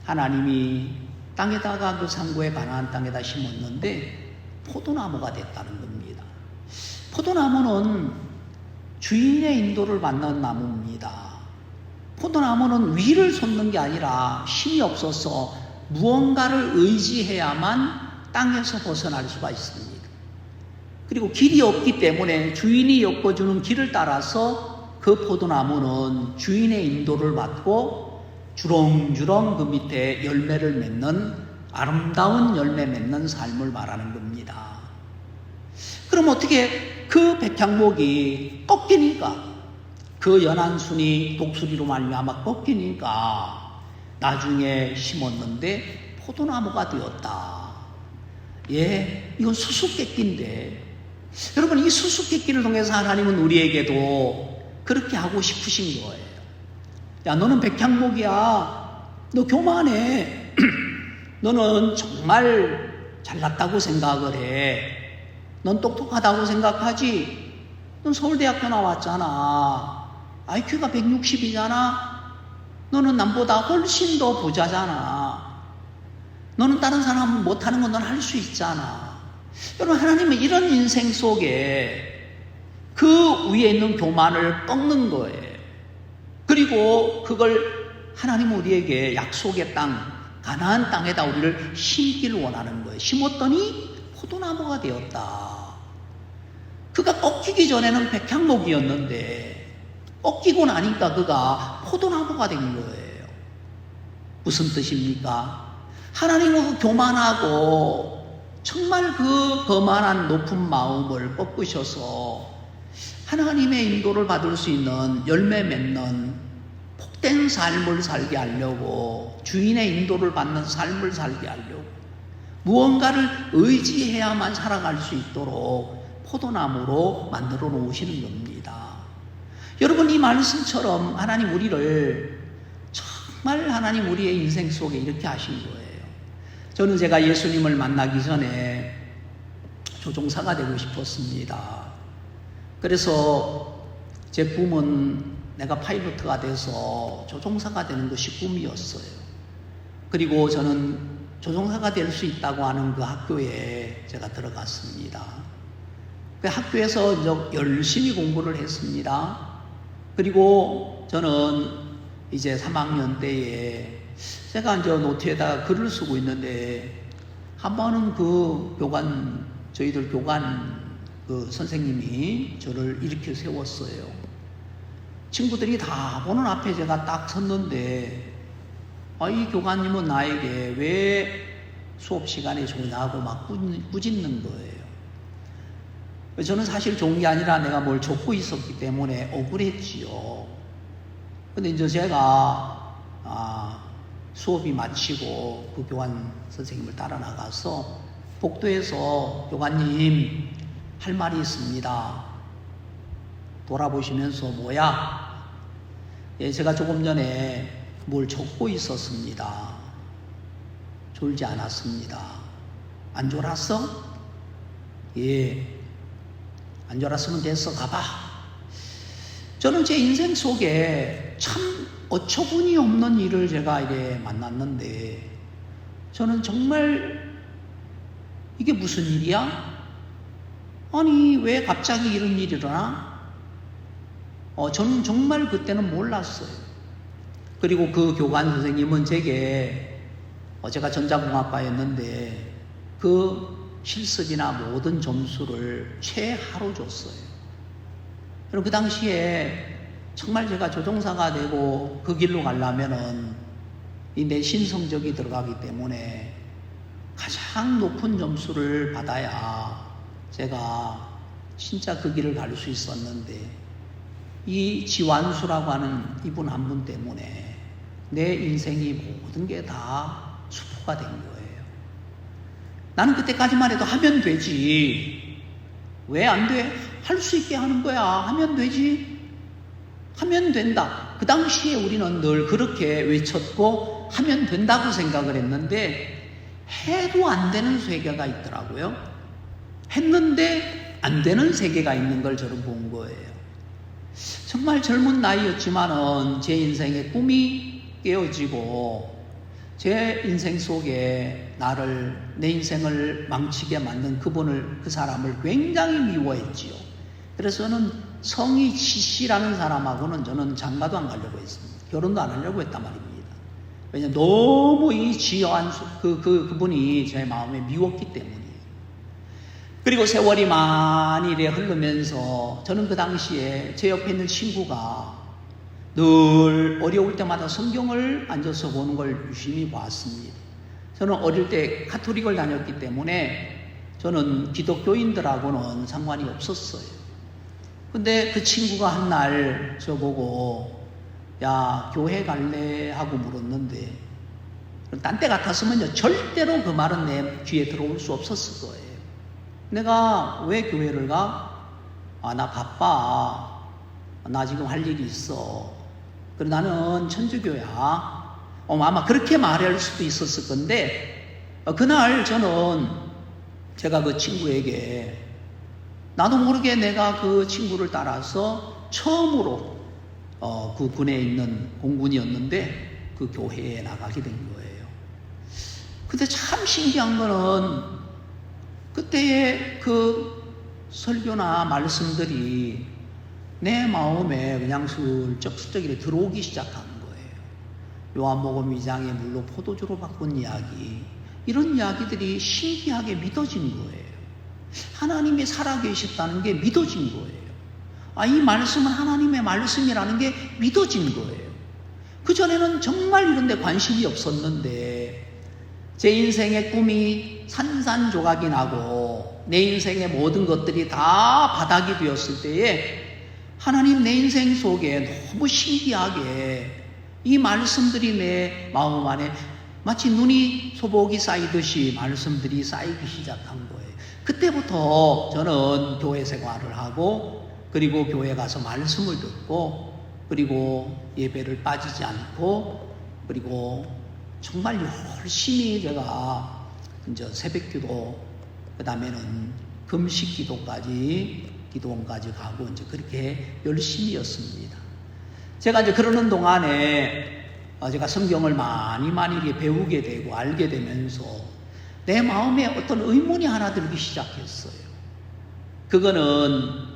하나님이 땅에다가 그 상고의 가나안 땅에다 심었는데 포도나무가 됐다는 겁니다. 포도나무는 주인의 인도를 받는 나무입니다. 포도나무는 위를 솟는 게 아니라 힘이 없어서 무언가를 의지해야만 땅에서 벗어날 수가 있습니다. 그리고 길이 없기 때문에 주인이 엮어주는 길을 따라서 그 포도나무는 주인의 인도를 받고 주렁주렁 그 밑에 열매를 맺는, 아름다운 열매 맺는 삶을 말하는 겁니다. 그럼 어떻게 그 백향목이 꺾이니까, 그 연한 순이 독수리로 말미암아 꺾이니까 나중에 심었는데 포도나무가 되었다. 예, 이건 수수께끼인데, 여러분, 이 수수께끼를 통해서 하나님은 우리에게도 그렇게 하고 싶으신 거예요. 야, 너는 백향목이야. 너 교만해. 너는 정말 잘났다고 생각을 해. 넌 똑똑하다고 생각하지. 넌 서울대학교 나왔잖아. IQ가 160이잖아. 너는 남보다 훨씬 더 부자잖아. 너는 다른 사람 못하는 건 넌 할 수 있잖아. 여러분, 하나님은 이런 인생 속에 그 위에 있는 교만을 꺾는 거예요. 그리고 그걸 하나님은 우리에게 약속의 땅, 가나안 땅에다 우리를 심기를 원하는 거예요. 심었더니 포도나무가 되었다. 그가 꺾이기 전에는 백향목이었는데 꺾이고 나니까 그가 포도나무가 된 거예요. 무슨 뜻입니까? 하나님은 그 교만하고 정말 그 거만한 높은 마음을 꺾으셔서 하나님의 인도를 받을 수 있는 열매 맺는 복된 삶을 살게 하려고, 주인의 인도를 받는 삶을 살게 하려고, 무언가를 의지해야만 살아갈 수 있도록 포도나무로 만들어 놓으시는 겁니다. 여러분, 이 말씀처럼 하나님 우리를 정말 하나님 우리의 인생 속에 이렇게 하신 거예요. 저는 제가 예수님을 만나기 전에 조종사가 되고 싶었습니다. 그래서 제 꿈은 내가 파일럿가 돼서 조종사가 되는 것이 꿈이었어요. 그리고 저는 조종사가 될 수 있다고 하는 그 학교에 제가 들어갔습니다. 그 학교에서 열심히 공부를 했습니다. 그리고 저는 이제 3학년 때에 제가 이제 노트에다가 글을 쓰고 있는데 한 번은 저희들 교관 그 선생님이 저를 이렇게 세웠어요. 친구들이 다 보는 앞에 제가 딱 섰는데 이 교관님은 나에게 왜 수업 시간에 좋냐고 막 꾸짖는 거예요. 저는 사실 좋은 게 아니라 내가 뭘 적고 있었기 때문에 억울했지요. 근데 이제 제가 수업이 마치고 그 교관 선생님을 따라 나가서 복도에서 교관님 할 말이 있습니다. 돌아보시면서 뭐야? 제가 조금 전에 뭘 적고 있었습니다. 졸지 않았습니다. 안 졸았어? 예. 안 졸았으면 됐어. 가봐. 저는 제 인생 속에 참 어처구니 없는 일을 제가 이제 만났는데 저는 정말 이게 무슨 일이야? 아니 왜 갑자기 이런 일이 일어나? 저는 정말 그때는 몰랐어요. 그리고 그 교관 선생님은 제게 제가 전자공학과였는데 그 실습이나 모든 점수를 최하로 줬어요. 그리고 그 당시에 정말 제가 조종사가 되고 그 길로 가려면은 이 내신 성적이 들어가기 때문에 가장 높은 점수를 받아야 제가 진짜 그 길을 갈 수 있었는데 이 지완수라고 하는 이분 한 분 때문에 내 인생이 모든 게 다 수포가 된 거예요. 나는 그때까지만 해도 하면 되지. 왜 안 돼? 할 수 있게 하는 거야. 하면 되지. 하면 된다. 그 당시에 우리는 늘 그렇게 외쳤고 하면 된다고 생각을 했는데 해도 안 되는 세계가 있더라고요. 했는데 안 되는 세계가 있는 걸 저는 본 거예요. 정말 젊은 나이였지만은 제 인생의 꿈이 깨어지고 제 인생 속에 내 인생을 망치게 만든 그 사람을 굉장히 미워했지요. 그래서 저는 성희 치씨라는 사람하고는 저는 장가도 안 가려고 했습니다. 결혼도 안 하려고 했단 말입니다. 왜냐하면 너무 이 지연수, 그분이 제 마음에 미웠기 때문이에요. 그리고 세월이 많이 이래 흐르면서 저는 그 당시에 제 옆에 있는 친구가 늘 어려울 때마다 성경을 앉아서 보는 걸 유심히 봤습니다. 저는 어릴 때 가톨릭을 다녔기 때문에 저는 기독교인들하고는 상관이 없었어요. 근데 그 친구가 한 날 저보고 야 교회 갈래? 하고 물었는데 딴 때 같았으면요 절대로 그 말은 내 귀에 들어올 수 없었을 거예요. 내가 왜 교회를 가? 나 바빠. 나 지금 할 일이 있어. 그래 나는 천주교야. 아마 그렇게 말할 수도 있었을 건데 그날 제가 그 친구에게 나도 모르게 내가 그 친구를 따라서 처음으로 그 군에 있는 공군이었는데 그 교회에 나가게 된 거예요. 근데 참 신기한 거는 그때의 그 설교나 말씀들이 내 마음에 그냥 슬쩍슬쩍 이렇게 들어오기 시작한 거예요. 요한복음 2장에 물로 포도주로 바꾼 이야기, 이런 이야기들이 신기하게 믿어진 거예요. 하나님이 살아계셨다는 게 믿어진 거예요. 이 말씀은 하나님의 말씀이라는 게 믿어진 거예요. 그전에는 정말 이런 데 관심이 없었는데 제 인생의 꿈이 산산조각이 나고 내 인생의 모든 것들이 다 바닥이 되었을 때에 하나님 내 인생 속에 너무 신기하게 이 말씀들이 내 마음 안에 마치 눈이 소복이 쌓이듯이 말씀들이 쌓이기 시작한 거예요. 그때부터 저는 교회 생활을 하고, 그리고 교회 가서 말씀을 듣고, 그리고 예배를 빠지지 않고, 그리고 정말 열심히 제가 이제 새벽 기도, 그 다음에는 금식 기도원까지 가고 이제 그렇게 열심히였습니다. 제가 이제 그러는 동안에 제가 성경을 많이 배우게 되고 알게 되면서 내 마음에 어떤 의문이 하나 들기 시작했어요. 그거는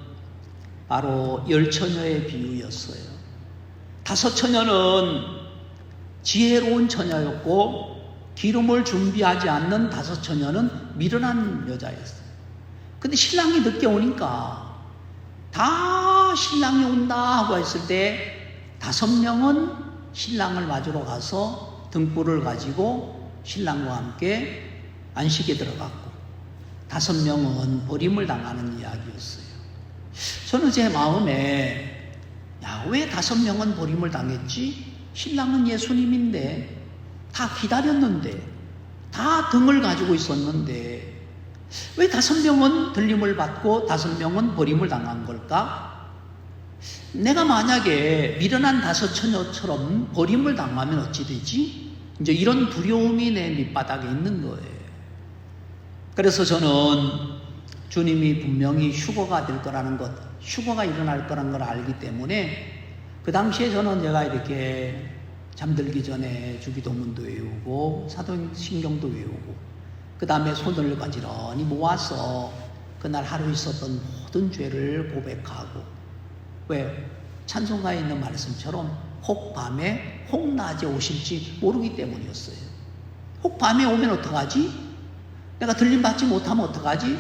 바로 10처녀의 비유였어요. 5처녀는 지혜로운 처녀였고, 기름을 준비하지 않는 5처녀는 미련한 여자였어요. 근데 신랑이 늦게 오니까 다 신랑이 온다 하고 했을 때 5명은 신랑을 맞으러 가서 등불을 가지고 신랑과 함께 안식에 들어갔고, 5명은 버림을 당하는 이야기였어요. 저는 제 마음에, 왜 5명은 버림을 당했지? 신랑은 예수님인데, 다 기다렸는데, 다 등을 가지고 있었는데, 왜 5명은 들림을 받고 5명은 버림을 당한 걸까? 내가 만약에 미련한 5처녀처럼 버림을 당하면 어찌 되지? 이제 이런 두려움이 내 밑바닥에 있는 거예요. 그래서 저는 주님이 분명히 휴거가 될 거라는 것, 휴거가 일어날 거라는 걸 알기 때문에 그 당시에 저는 제가 이렇게 잠들기 전에 주기도문도 외우고 사도신경도 외우고, 그 다음에 손을 가지런히 모아서 그날 하루 있었던 모든 죄를 고백하고, 왜? 찬송가에 있는 말씀처럼 혹 밤에 혹 낮에 오실지 모르기 때문이었어요. 혹 밤에 오면 어떡하지? 내가 들림받지 못하면 어떡하지?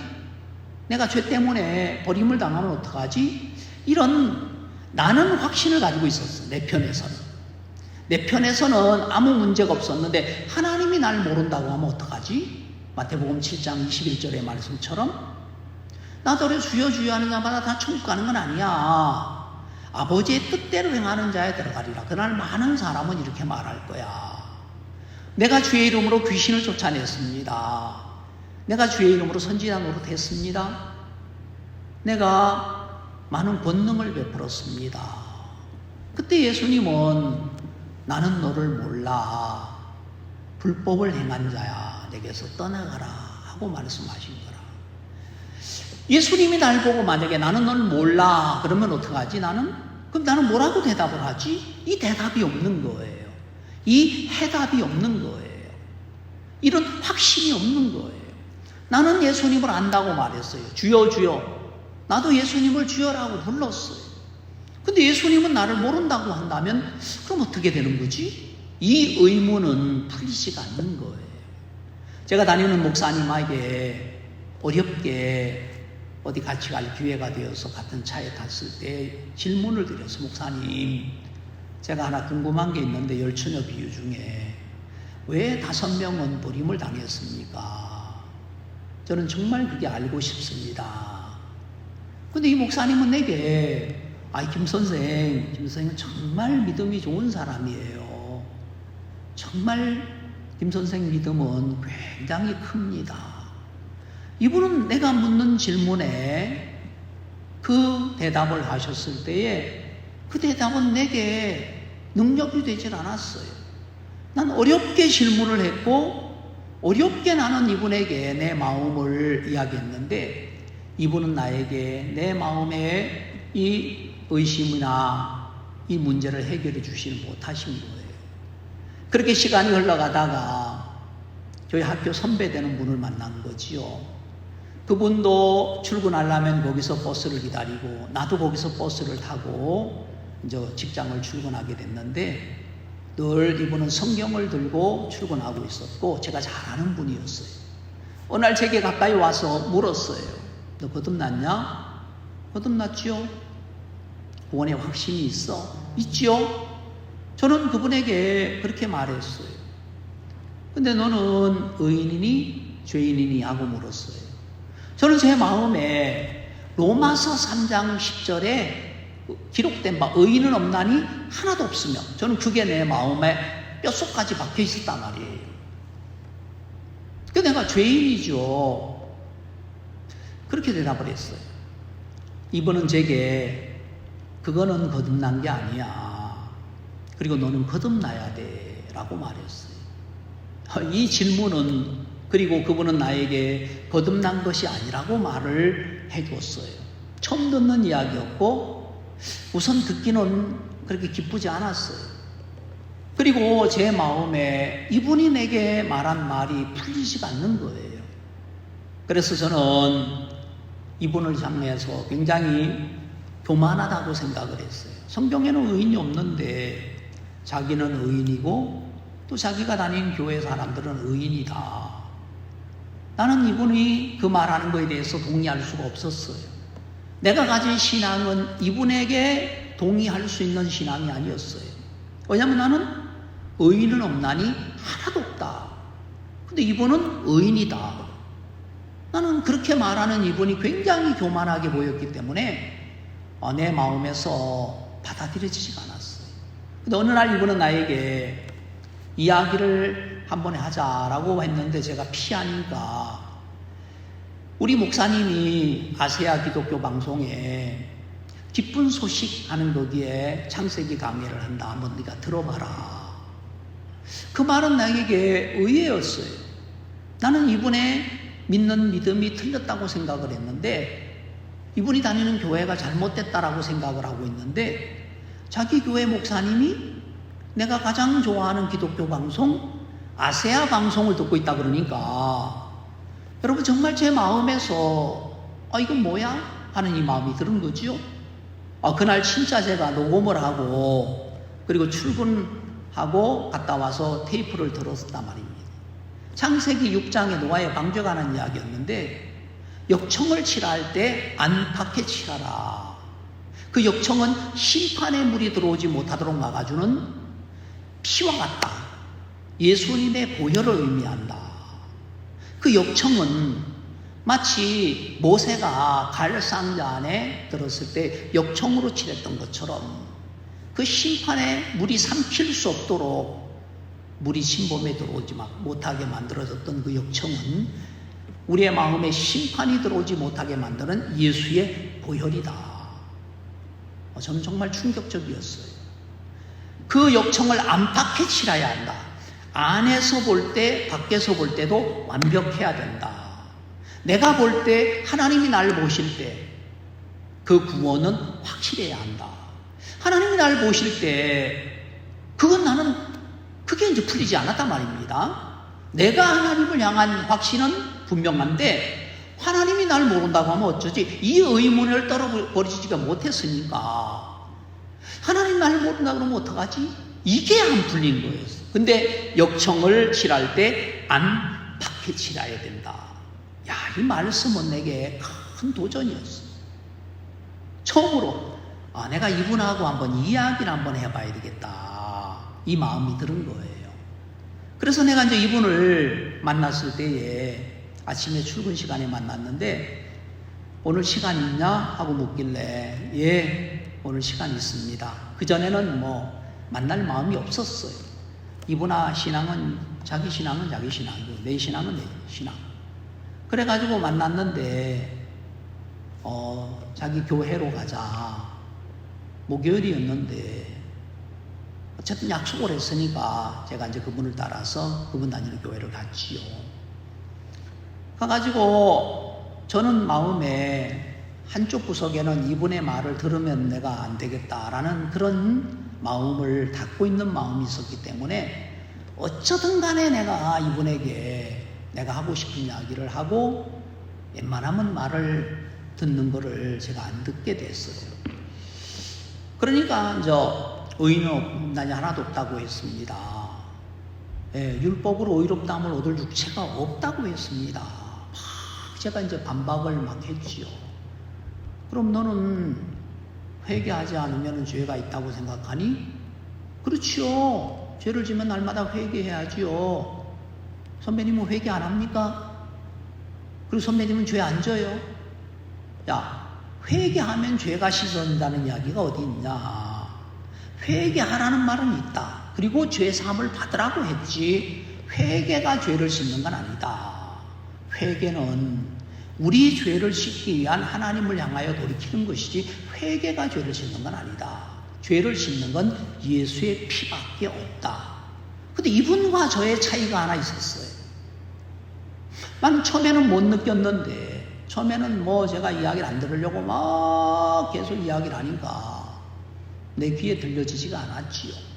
내가 죄 때문에 버림을 당하면 어떡하지? 이런 나는 확신을 가지고 있었어. 내 편에서는. 내 편에서는 아무 문제가 없었는데 하나님이 날 모른다고 하면 어떡하지? 마태복음 7장 21절의 말씀처럼 나더러 주여 주여 하는 자마다 다 천국 가는 건 아니야. 아버지의 뜻대로 행하는 자에 들어가리라. 그날 많은 사람은 이렇게 말할 거야. 내가 주의 이름으로 귀신을 쫓아냈습니다. 내가 주의 이름으로 선지자 노릇했습니다. 내가 많은 권능을 베풀었습니다. 그때 예수님은 나는 너를 몰라. 불법을 행한 자야. 내게서 떠나가라 하고 말씀하신 거라. 예수님이 날 보고 만약에 나는 널 몰라 그러면 어떡하지? 그럼 나는 뭐라고 대답을 하지? 이 대답이 없는 거예요. 이 해답이 없는 거예요. 이런 확신이 없는 거예요. 나는 예수님을 안다고 말했어요. 주여 주여. 나도 예수님을 주여라고 불렀어요. 근데 예수님은 나를 모른다고 한다면 그럼 어떻게 되는 거지? 이 의문은 풀리지가 않는 거예요. 제가 다니는 목사님에게 어렵게 어디 같이 갈 기회가 되어서 같은 차에 탔을 때 질문을 드렸어요. 목사님, 제가 하나 궁금한 게 있는데 10처녀 비유 중에 왜 5명은 버림을 당했습니까? 저는 정말 그게 알고 싶습니다. 근데 이 목사님은 내게 김 선생은 정말 믿음이 좋은 사람이에요. 정말 김 선생 믿음은 굉장히 큽니다. 이분은 내가 묻는 질문에 그 대답을 하셨을 때에 그 대답은 내게 능력이 되질 않았어요. 난 어렵게 질문을 했고 어렵게 나는 이분에게 내 마음을 이야기했는데 이분은 나에게 내 마음의 이 의심이나 이 문제를 해결해 주지 못하신 거예요. 그렇게 시간이 흘러가다가 저희 학교 선배되는 분을 만난 거지요. 그분도 출근하려면 거기서 버스를 기다리고 나도 거기서 버스를 타고 이제 직장을 출근하게 됐는데 늘 이분은 성경을 들고 출근하고 있었고 제가 잘 아는 분이었어요. 어느 날 제게 가까이 와서 물었어요. 너 거듭났냐? 거듭났지요? 구원에 확신이 있어? 있지요? 저는 그분에게 그렇게 말했어요. 근데 너는 의인이니 죄인이니 하고 물었어요. 저는 제 마음에 로마서 3장 10절에 기록된 바 의인은 없나니 하나도 없으며 저는 그게 내 마음에 뼛속까지 박혀 있었단 말이에요. 내가 죄인이죠. 그렇게 대답을 했어요. 이분은 제게 그거는 거듭난 게 아니야. 그리고 너는 거듭나야 돼 라고 말했어요. 이 질문은, 그리고 그분은 나에게 거듭난 것이 아니라고 말을 해줬어요. 처음 듣는 이야기였고 우선 듣기는 그렇게 기쁘지 않았어요. 그리고 제 마음에 이분이 내게 말한 말이 풀리지가 않는 거예요. 그래서 저는 이분을 향해서 굉장히 교만하다고 생각을 했어요. 성경에는 의인이 없는데 자기는 의인이고 또 자기가 다니는 교회 사람들은 의인이다. 나는 이분이 그 말하는 거에 대해서 동의할 수가 없었어요. 내가 가진 신앙은 이분에게 동의할 수 있는 신앙이 아니었어요. 왜냐하면 나는 의인은 없나니 하나도 없다. 근데 이분은 의인이다. 나는 그렇게 말하는 이분이 굉장히 교만하게 보였기 때문에 내 마음에서 받아들여지지가 않았어요. 근데 어느 날 이분은 나에게 이야기를 한번 하자라고 했는데 제가 피하니까 우리 목사님이 아세아 기독교 방송에 기쁜 소식 하는 거기에 창세기 강의를 한다. 한번 네가 들어봐라. 그 말은 나에게 의외였어요. 나는 이분의 믿는 믿음이 틀렸다고 생각을 했는데 이분이 다니는 교회가 잘못됐다라고 생각을 하고 있는데 자기 교회 목사님이 내가 가장 좋아하는 기독교 방송 아세아 방송을 듣고 있다 그러니까 여러분 정말 제 마음에서 이건 뭐야? 하는 이 마음이 드는 거지요. 그날 진짜 제가 녹음을 하고 그리고 출근하고 갔다 와서 테이프를 들었단 말입니다. 창세기 6장에 노아의 방주에 관한 이야기였는데 역청을 칠할 때 안팎에 칠하라. 그 역청은 심판의 물이 들어오지 못하도록 막아주는 피와 같다. 예수님의 보혈을 의미한다. 그 역청은 마치 모세가 갈상자 안에 들었을 때 역청으로 칠했던 것처럼 그 심판의 물이 삼킬 수 없도록 물이 신범에 들어오지 못하게 만들어졌던 그 역청은 우리의 마음에 심판이 들어오지 못하게 만드는 예수의 보혈이다. 저는 정말 충격적이었어요. 그 역청을 안팎에 칠해야 한다. 안에서 볼 때, 밖에서 볼 때도 완벽해야 된다. 내가 볼 때, 하나님이 날 보실 때 그 구원은 확실해야 한다. 하나님이 날 보실 때 그건 나는 그게 이제 풀리지 않았단 말입니다. 내가 하나님을 향한 확신은 분명한데 하나님이 날 모른다고 하면 어쩌지? 이 의문을 떨어버리지가 못했으니까 하나님 날 모른다고 그러면 어떡하지? 이게 안 풀린 거예요. 근데 역청을 칠할 때 안팎에 칠해야 된다. 이 말씀은 내게 큰 도전이었어. 처음으로 내가 이분하고 한번 이야기를 한번 해봐야 되겠다. 이 마음이 들은 거예요. 그래서 내가 이제 이분을 만났을 때에 아침에 출근 시간에 만났는데 오늘 시간 있냐? 하고 묻길래 예, 오늘 시간 있습니다. 그전에는 만날 마음이 없었어요. 이분아 신앙은 자기 신앙은 자기 신앙이고 내 신앙은 내 신앙. 그래가지고 만났는데 자기 교회로 가자. 목요일이었는데 어쨌든 약속을 했으니까 제가 이제 그분을 따라서 그분 다니는 교회를 갔지요. 가가지고 저는 마음에 한쪽 구석에는 이분의 말을 들으면 내가 안 되겠다라는 그런 마음을 닫고 있는 마음이 있었기 때문에 어쩌든 간에 내가 이분에게 내가 하고 싶은 이야기를 하고 웬만하면 말을 듣는 거를 제가 안 듣게 됐어요. 그러니까 이제 의인은 없나니 하나도 없다고 했습니다. 율법으로 의롭다함을 얻을 육체가 없다고 했습니다. 제가 이제 반박을 막 했지요. 그럼 너는 회개하지 않으면 죄가 있다고 생각하니? 그렇지요. 죄를 지면 날마다 회개해야지요. 선배님은 회개 안 합니까? 그리고 선배님은 죄 안 져요? 회개하면 죄가 씻어진다는 이야기가 어디 있냐? 회개하라는 말은 있다. 그리고 죄 사함을 받으라고 했지 회개가 죄를 씻는 건 아니다. 회개는 우리 죄를 씻기 위한 하나님을 향하여 돌이키는 것이지 회개가 죄를 씻는 건 아니다. 죄를 씻는 건 예수의 피밖에 없다. 근데 이분과 저의 차이가 하나 있었어요. 나는 처음에는 못 느꼈는데, 처음에는 제가 이야기를 안 들으려고 막 계속 이야기를 하니까 내 귀에 들려지지가 않았지요.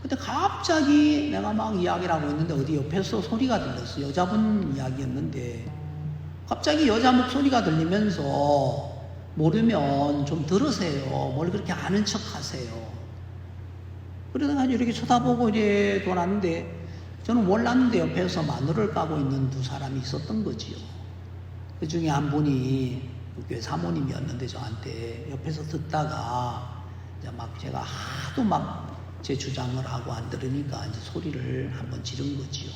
근데 갑자기 내가 막 이야기를 하고 있는데 어디 옆에서 소리가 들렸어요. 여자분 이야기였는데 갑자기 여자 목소리가 들리면서 모르면 좀 들으세요. 뭘 그렇게 아는 척 하세요. 그러다가 이렇게 쳐다보고 이렇게 돌았는데 저는 몰랐는데 옆에서 마늘을 까고 있는 두 사람이 있었던 거지요. 그 중에 한 분이 교회 사모님이었는데 저한테 옆에서 듣다가 이제 막 제가 하도 막 제 주장을 하고 안 들으니까 이제 소리를 한번 지른 거지요.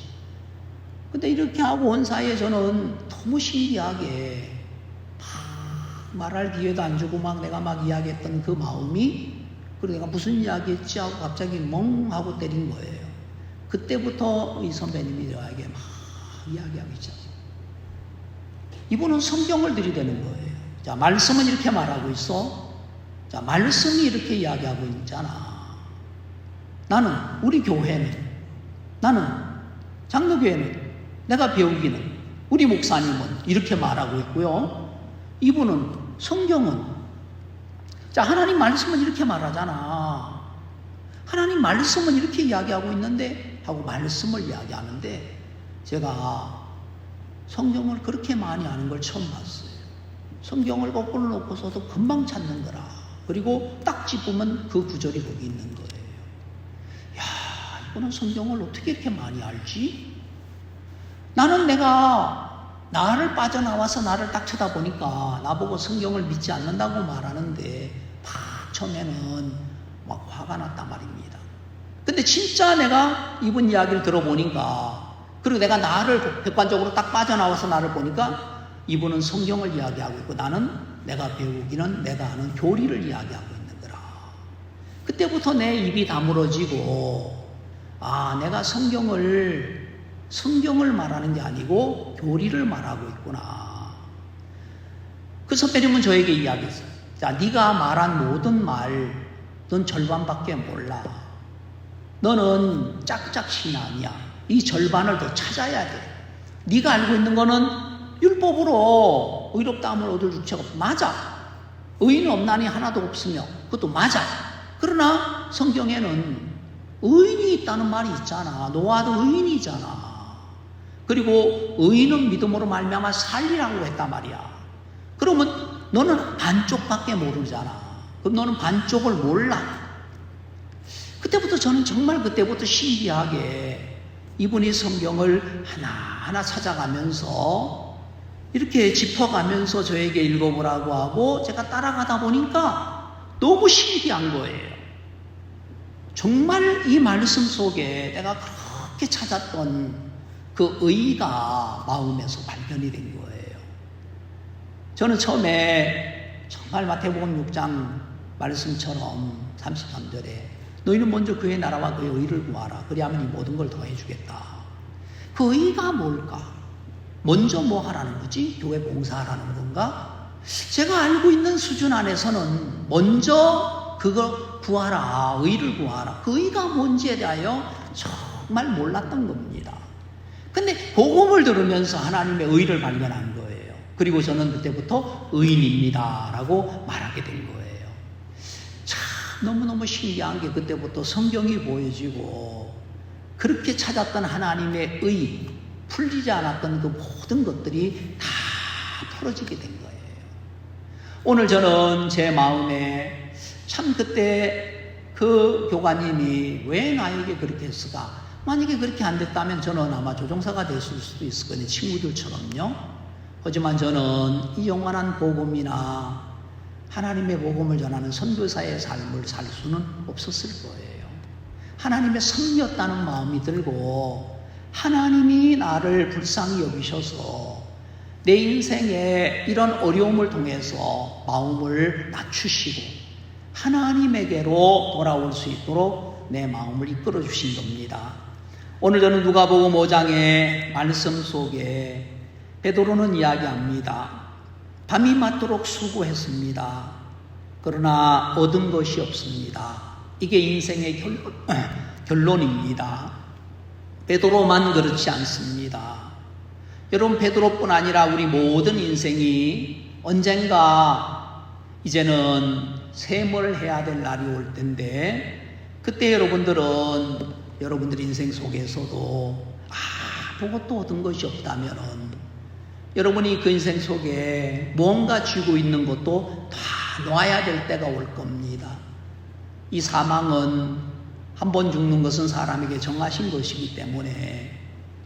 근데 이렇게 하고 온 사이에 저는 너무 신기하게 막 말할 기회도 안 주고 막 내가 막 이야기했던 그 마음이, 그리고 내가 무슨 이야기 했지 하고 갑자기 멍 하고 때린 거예요. 그때부터 이 선배님이 저에게 막 이야기하기 시작해요. 이분은 성경을 들이대는 거예요. 자, 말씀은 이렇게 말하고 있어. 자, 말씀이 이렇게 이야기하고 있잖아. 나는, 우리 교회는, 나는, 장로교회는, 내가 배우기는, 우리 목사님은 이렇게 말하고 있고요. 이분은, 성경은, 자, 하나님 말씀은 이렇게 말하잖아. 하나님 말씀은 이렇게 이야기하고 있는데, 하고 말씀을 이야기하는데, 제가 성경을 그렇게 많이 아는 걸 처음 봤어요. 성경을 거꾸로 놓고서도 금방 찾는 거라. 그리고 딱 짚으면 그 구절이 거기 있는 거예요. 야, 이거는 성경을 어떻게 이렇게 많이 알지? 나는 내가 나를 빠져나와서 나를 딱 쳐다보니까 나보고 성경을 믿지 않는다고 말하는데 막 처음에는 막 화가 났단 말입니다. 근데 진짜 내가 이분 이야기를 들어보니까, 그리고 내가 나를 객관적으로 딱 빠져나와서 나를 보니까 이분은 성경을 이야기하고 있고 나는 내가 배우기는 내가 아는 교리를 이야기하고 있는 거라. 그때부터 내 입이 다물어지고, 아, 내가 성경을 말하는 게 아니고 교리를 말하고 있구나. 그 선배님은 저에게 이야기했어요. 자, 네가 말한 모든 말, 넌 절반밖에 몰라. 너는 짝짝 신앙이야. 이 절반을 더 찾아야 돼. 네가 알고 있는 거는 율법으로 의롭다함을 얻을 주체가 없어. 맞아. 의인은 없나니 하나도 없으며, 그것도 맞아. 그러나 성경에는 의인이 있다는 말이 있잖아. 노아도 의인이잖아. 그리고 의인은 믿음으로 말미암아 살리라고 했단 말이야. 그러면 너는 반쪽밖에 모르잖아. 그럼 너는 반쪽을 몰라. 그때부터 저는 정말 그때부터 신기하게 이분이 성경을 하나하나 찾아가면서 이렇게 짚어가면서 저에게 읽어보라고 하고 제가 따라가다 보니까 너무 신기한 거예요. 정말 이 말씀 속에 내가 그렇게 찾았던 그 의의가 마음에서 발견이 된 거예요. 저는 처음에 정말 마태복음 6장 말씀처럼 33절에 너희는 먼저 그의 나라와 그의 의를 구하라. 그리하면 이 모든 걸 더해주겠다. 그 의의가 뭘까? 먼저 뭐 하라는 거지? 교회 봉사하라는 건가? 제가 알고 있는 수준 안에서는 먼저 그거 구하라, 의를 구하라. 그 의가 뭔지에 대하여 정말 몰랐던 겁니다. 근데 복음을 들으면서 하나님의 의를 발견한 거예요. 그리고 저는 그때부터 의인입니다 라고 말하게 된 거예요. 참 너무너무 신기한 게 그때부터 성경이 보여지고 그렇게 찾았던 하나님의 의, 풀리지 않았던 그 모든 것들이 다 풀어지게 된 거예요. 오늘 저는 제 마음에 참 그때 그 교관님이 왜 나에게 그렇게 했을까? 만약에 그렇게 안 됐다면 저는 아마 조종사가 됐을 수도 있을 거예요. 친구들처럼요. 하지만 저는 이 영원한 복음이나 하나님의 복음을 전하는 선교사의 삶을 살 수는 없었을 거예요. 하나님의 섭리였다는 마음이 들고 하나님이 나를 불쌍히 여기셔서 내 인생에 이런 어려움을 통해서 마음을 낮추시고 하나님에게로 돌아올 수 있도록 내 마음을 이끌어 주신 겁니다. 오늘 저는 누가복음 5장의 말씀 속에 베드로는 이야기합니다. 밤이 맞도록 수고했습니다. 그러나 얻은 것이 없습니다. 이게 인생의 결론입니다. 베드로만 그렇지 않습니다. 여러분, 베드로뿐 아니라 우리 모든 인생이 언젠가 이제는 셈을 해야 될 날이 올 텐데, 그때 여러분들 인생 속에서도 아무것도 얻은 것이 없다면 여러분이 그 인생 속에 무언가 쥐고 있는 것도 다 놔야 될 때가 올 겁니다. 이 사망은 한 번 죽는 것은 사람에게 정하신 것이기 때문에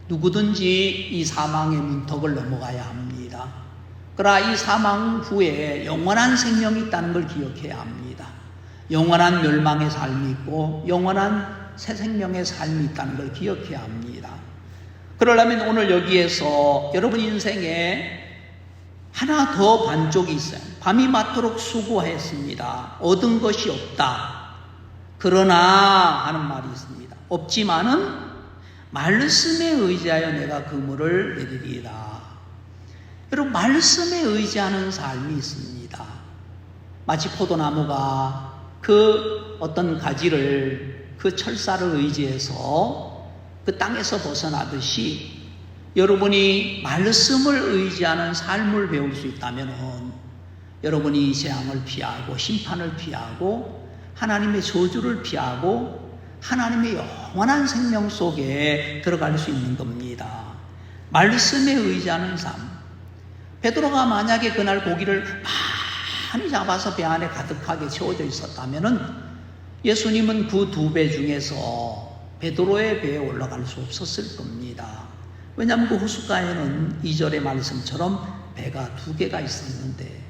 누구든지 이 사망의 문턱을 넘어가야 합니다. 그러나 이 사망 후에 영원한 생명이 있다는 걸 기억해야 합니다. 영원한 멸망의 삶이 있고 영원한 새 생명의 삶이 있다는 걸 기억해야 합니다. 그러려면 오늘 여기에서 여러분 인생에 하나 더 반쪽이 있어요. 밤이 맞도록 수고했습니다. 얻은 것이 없다. 그러나 하는 말이 있습니다. 없지만은 말씀에 의지하여 내가 그물을 내리리라. 여러분, 말씀에 의지하는 삶이 있습니다. 마치 포도나무가 그 어떤 가지를, 그 철사를 의지해서 그 땅에서 벗어나듯이 여러분이 말씀을 의지하는 삶을 배울 수 있다면 여러분이 재앙을 피하고 심판을 피하고 하나님의 저주를 피하고 하나님의 영원한 생명 속에 들어갈 수 있는 겁니다. 말씀에 의지하는 삶. 베드로가 만약에 그날 고기를 많이 잡아서 배 안에 가득하게 채워져 있었다면 예수님은 그 2배 중에서 베드로의 배에 올라갈 수 없었을 겁니다. 왜냐하면 그 호숫가에는 2절의 말씀처럼 배가 2개가 있었는데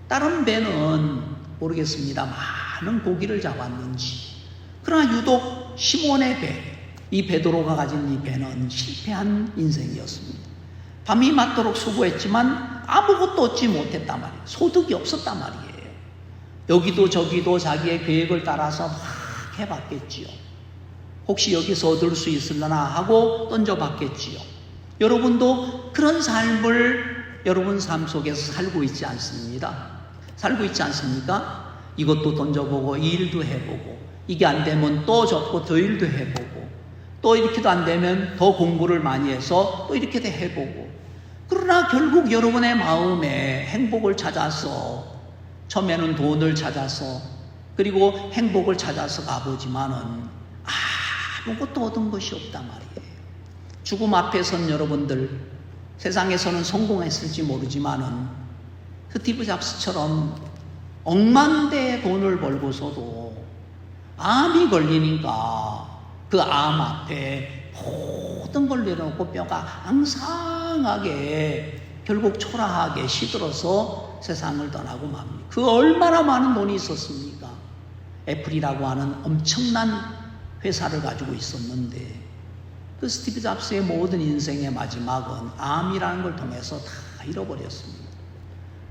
다른 배는 모르겠습니다. 많은 고기를 잡았는지. 그러나 유독 시몬의 배, 이 베드로가 가진 이 배는 실패한 인생이었습니다. 밤이 맞도록 수고했지만 아무것도 얻지 못했단 말이에요. 소득이 없었단 말이에요. 여기도 저기도 자기의 계획을 따라서 막 해봤겠지요. 혹시 여기서 얻을 수 있으려나 하고 던져봤겠지요. 여러분도 그런 삶을 여러분 삶 속에서 살고 있지 않습니다? 살고 있지 않습니까? 이것도 던져보고 이 일도 해보고 이게 안 되면 또 접고 더 일도 해보고 또 이렇게도 안 되면 더 공부를 많이 해서 또 이렇게도 해보고, 그러나 결국 여러분의 마음에 행복을 찾아서 처음에는 돈을 찾아서 그리고 행복을 찾아서 가보지만은 아무것도 얻은 것이 없단 말이에요. 죽음 앞에 선 여러분들, 세상에서는 성공했을지 모르지만은 스티브 잡스처럼 억만대의 돈을 벌고서도 암이 걸리니까 그 암 앞에 모든 걸 내려놓고 뼈가 앙상하게 결국 초라하게 시들어서 세상을 떠나고 맙니다. 그 얼마나 많은 돈이 있었습니까? 애플이라고 하는 엄청난 회사를 가지고 있었는데 그 스티브 잡스의 모든 인생의 마지막은 암이라는 걸 통해서 다 잃어버렸습니다.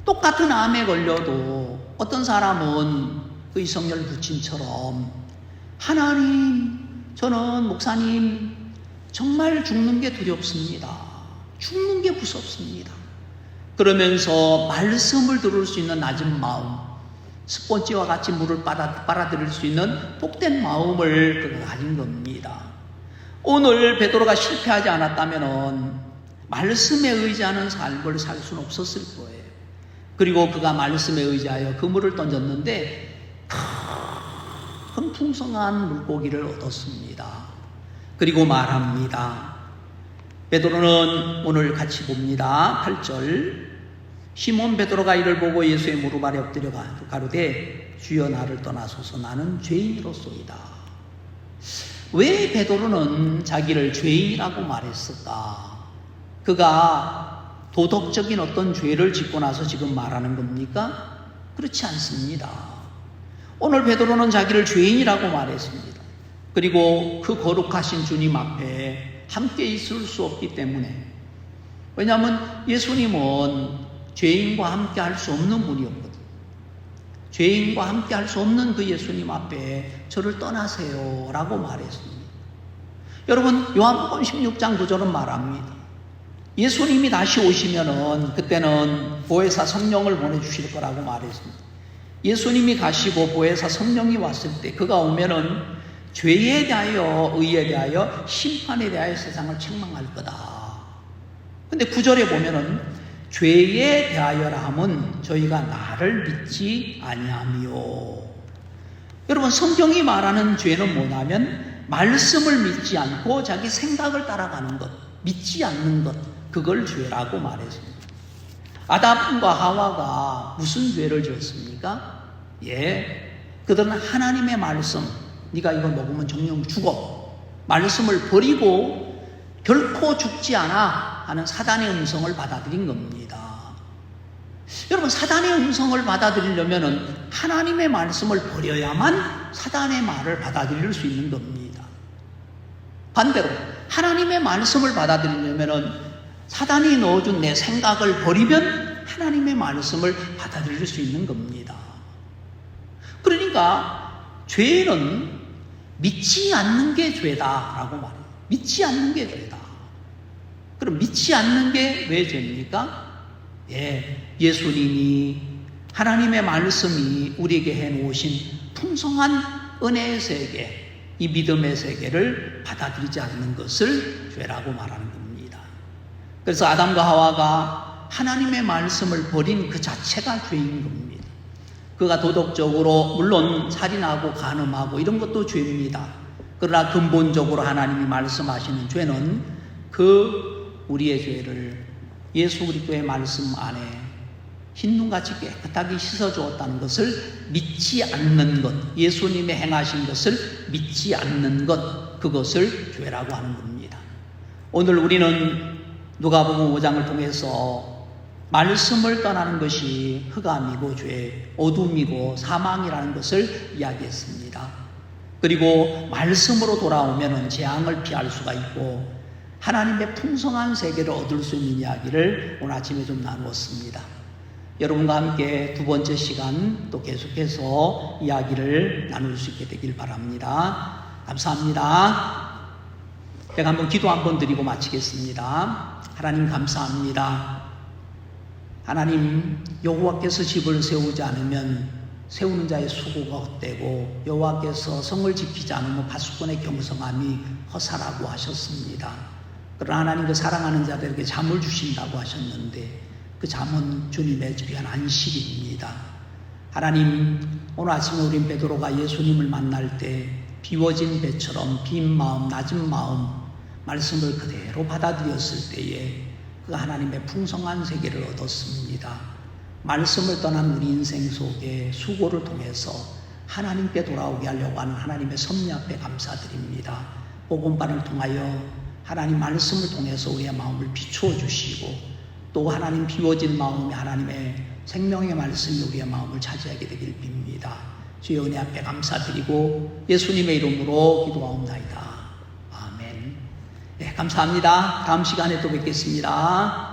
똑같은 암에 걸려도 어떤 사람은 그 이성열 부친처럼 하나님, 저는 목사님 정말 죽는 게 두렵습니다. 죽는 게 무섭습니다. 그러면서 말씀을 들을 수 있는 낮은 마음, 스펀지와 같이 물을 빨아들일 수 있는 복된 마음을 그가 가진 겁니다. 오늘 베드로가 실패하지 않았다면 말씀에 의지하는 삶을 살 수는 없었을 거예요. 그리고 그가 말씀에 의지하여 그물을 던졌는데 큰 풍성한 물고기를 얻었습니다. 그리고 말합니다. 베드로는 오늘 같이 봅니다. 8절. 시몬 베드로가 이를 보고 예수의 무릎 아래 엎드려 가로되 주여 나를 떠나소서 나는 죄인이로소이다. 왜 베드로는 자기를 죄인이라고 말했을까? 그가 도덕적인 어떤 죄를 짓고 나서 지금 말하는 겁니까? 그렇지 않습니다. 오늘 베드로는 자기를 죄인이라고 말했습니다. 그리고 그 거룩하신 주님 앞에 함께 있을 수 없기 때문에, 왜냐하면 예수님은 죄인과 함께 할 수 없는 분이었거든요. 죄인과 함께 할 수 없는 그 예수님 앞에 저를 떠나세요 라고 말했습니다. 여러분, 요한복음 16장 9절은 말합니다. 예수님이 다시 오시면은 그때는 보혜사 성령을 보내주실 거라고 말했습니다. 예수님이 가시고 보혜사 성령이 왔을 때 그가 오면은 죄에 대하여, 의에 대하여, 심판에 대하여 세상을 책망할 거다. 근데 9절에 보면은 죄에 대하여라 함은 저희가 나를 믿지 아니하며. 여러분, 성경이 말하는 죄는 뭐냐면 말씀을 믿지 않고 자기 생각을 따라가는 것, 믿지 않는 것, 그걸 죄라고 말했습니다. 아담과 하와가 무슨 죄를 지었습니까? 그들은 하나님의 말씀, 네가 이거 먹으면 정령 죽어, 말씀을 버리고 결코 죽지 않아 하는 사단의 음성을 받아들인 겁니다. 여러분, 사단의 음성을 받아들이려면 하나님의 말씀을 버려야만 사단의 말을 받아들일 수 있는 겁니다. 반대로 하나님의 말씀을 받아들이려면 사단이 넣어준 내 생각을 버리면 하나님의 말씀을 받아들일 수 있는 겁니다. 그러니까 죄는 믿지 않는 게 죄다라고 말해요. 믿지 않는 게 죄다. 그럼 믿지 않는 게 왜 죄입니까? 예수님이, 하나님의 말씀이 우리에게 해놓으신 풍성한 은혜의 세계, 이 믿음의 세계를 받아들이지 않는 것을 죄라고 말하는 겁니다. 그래서 아담과 하와가 하나님의 말씀을 버린 그 자체가 죄인 겁니다. 그가 도덕적으로 물론 살인하고 간음하고 이런 것도 죄입니다. 그러나 근본적으로 하나님이 말씀하시는 죄는 그 우리의 죄를 예수 그리스도의 말씀 안에 흰눈같이 깨끗하게 씻어주었다는 것을 믿지 않는 것, 예수님의 행하신 것을 믿지 않는 것, 그것을 죄라고 하는 겁니다. 오늘 우리는 누가복음 5장을 통해서 말씀을 떠나는 것이 흑암이고 죄, 어둠이고 사망이라는 것을 이야기했습니다. 그리고 말씀으로 돌아오면 재앙을 피할 수가 있고 하나님의 풍성한 세계를 얻을 수 있는 이야기를 오늘 아침에 좀 나누었습니다. 여러분과 함께 두 번째 시간 또 계속해서 이야기를 나눌 수 있게 되길 바랍니다. 감사합니다. 제가 한번 기도 한번 드리고 마치겠습니다. 하나님 감사합니다. 하나님, 여호와께서 집을 세우지 않으면 세우는 자의 수고가 헛되고 여호와께서 성을 지키지 않으면 파수꾼의 경성함이 허사라고 하셨습니다. 그러나 하나님, 그 사랑하는 자들에게 잠을 주신다고 하셨는데 그 잠은 주님의 귀한 안식입니다. 하나님, 오늘 아침에 우린 베드로가 예수님을 만날 때 비워진 배처럼 빈 마음, 낮은 마음, 말씀을 그대로 받아들였을 때에 그 하나님의 풍성한 세계를 얻었습니다. 말씀을 떠난 우리 인생 속에 수고를 통해서 하나님께 돌아오게 하려고 하는 하나님의 섭리 앞에 감사드립니다. 복음반을 통하여 하나님 말씀을 통해서 우리의 마음을 비추어 주시고 또 하나님 비워진 마음에 하나님의 생명의 말씀이 우리의 마음을 차지하게 되길 빕니다. 주의 은혜 앞에 감사드리고 예수님의 이름으로 기도하옵나이다. 아멘. 감사합니다. 다음 시간에 또 뵙겠습니다.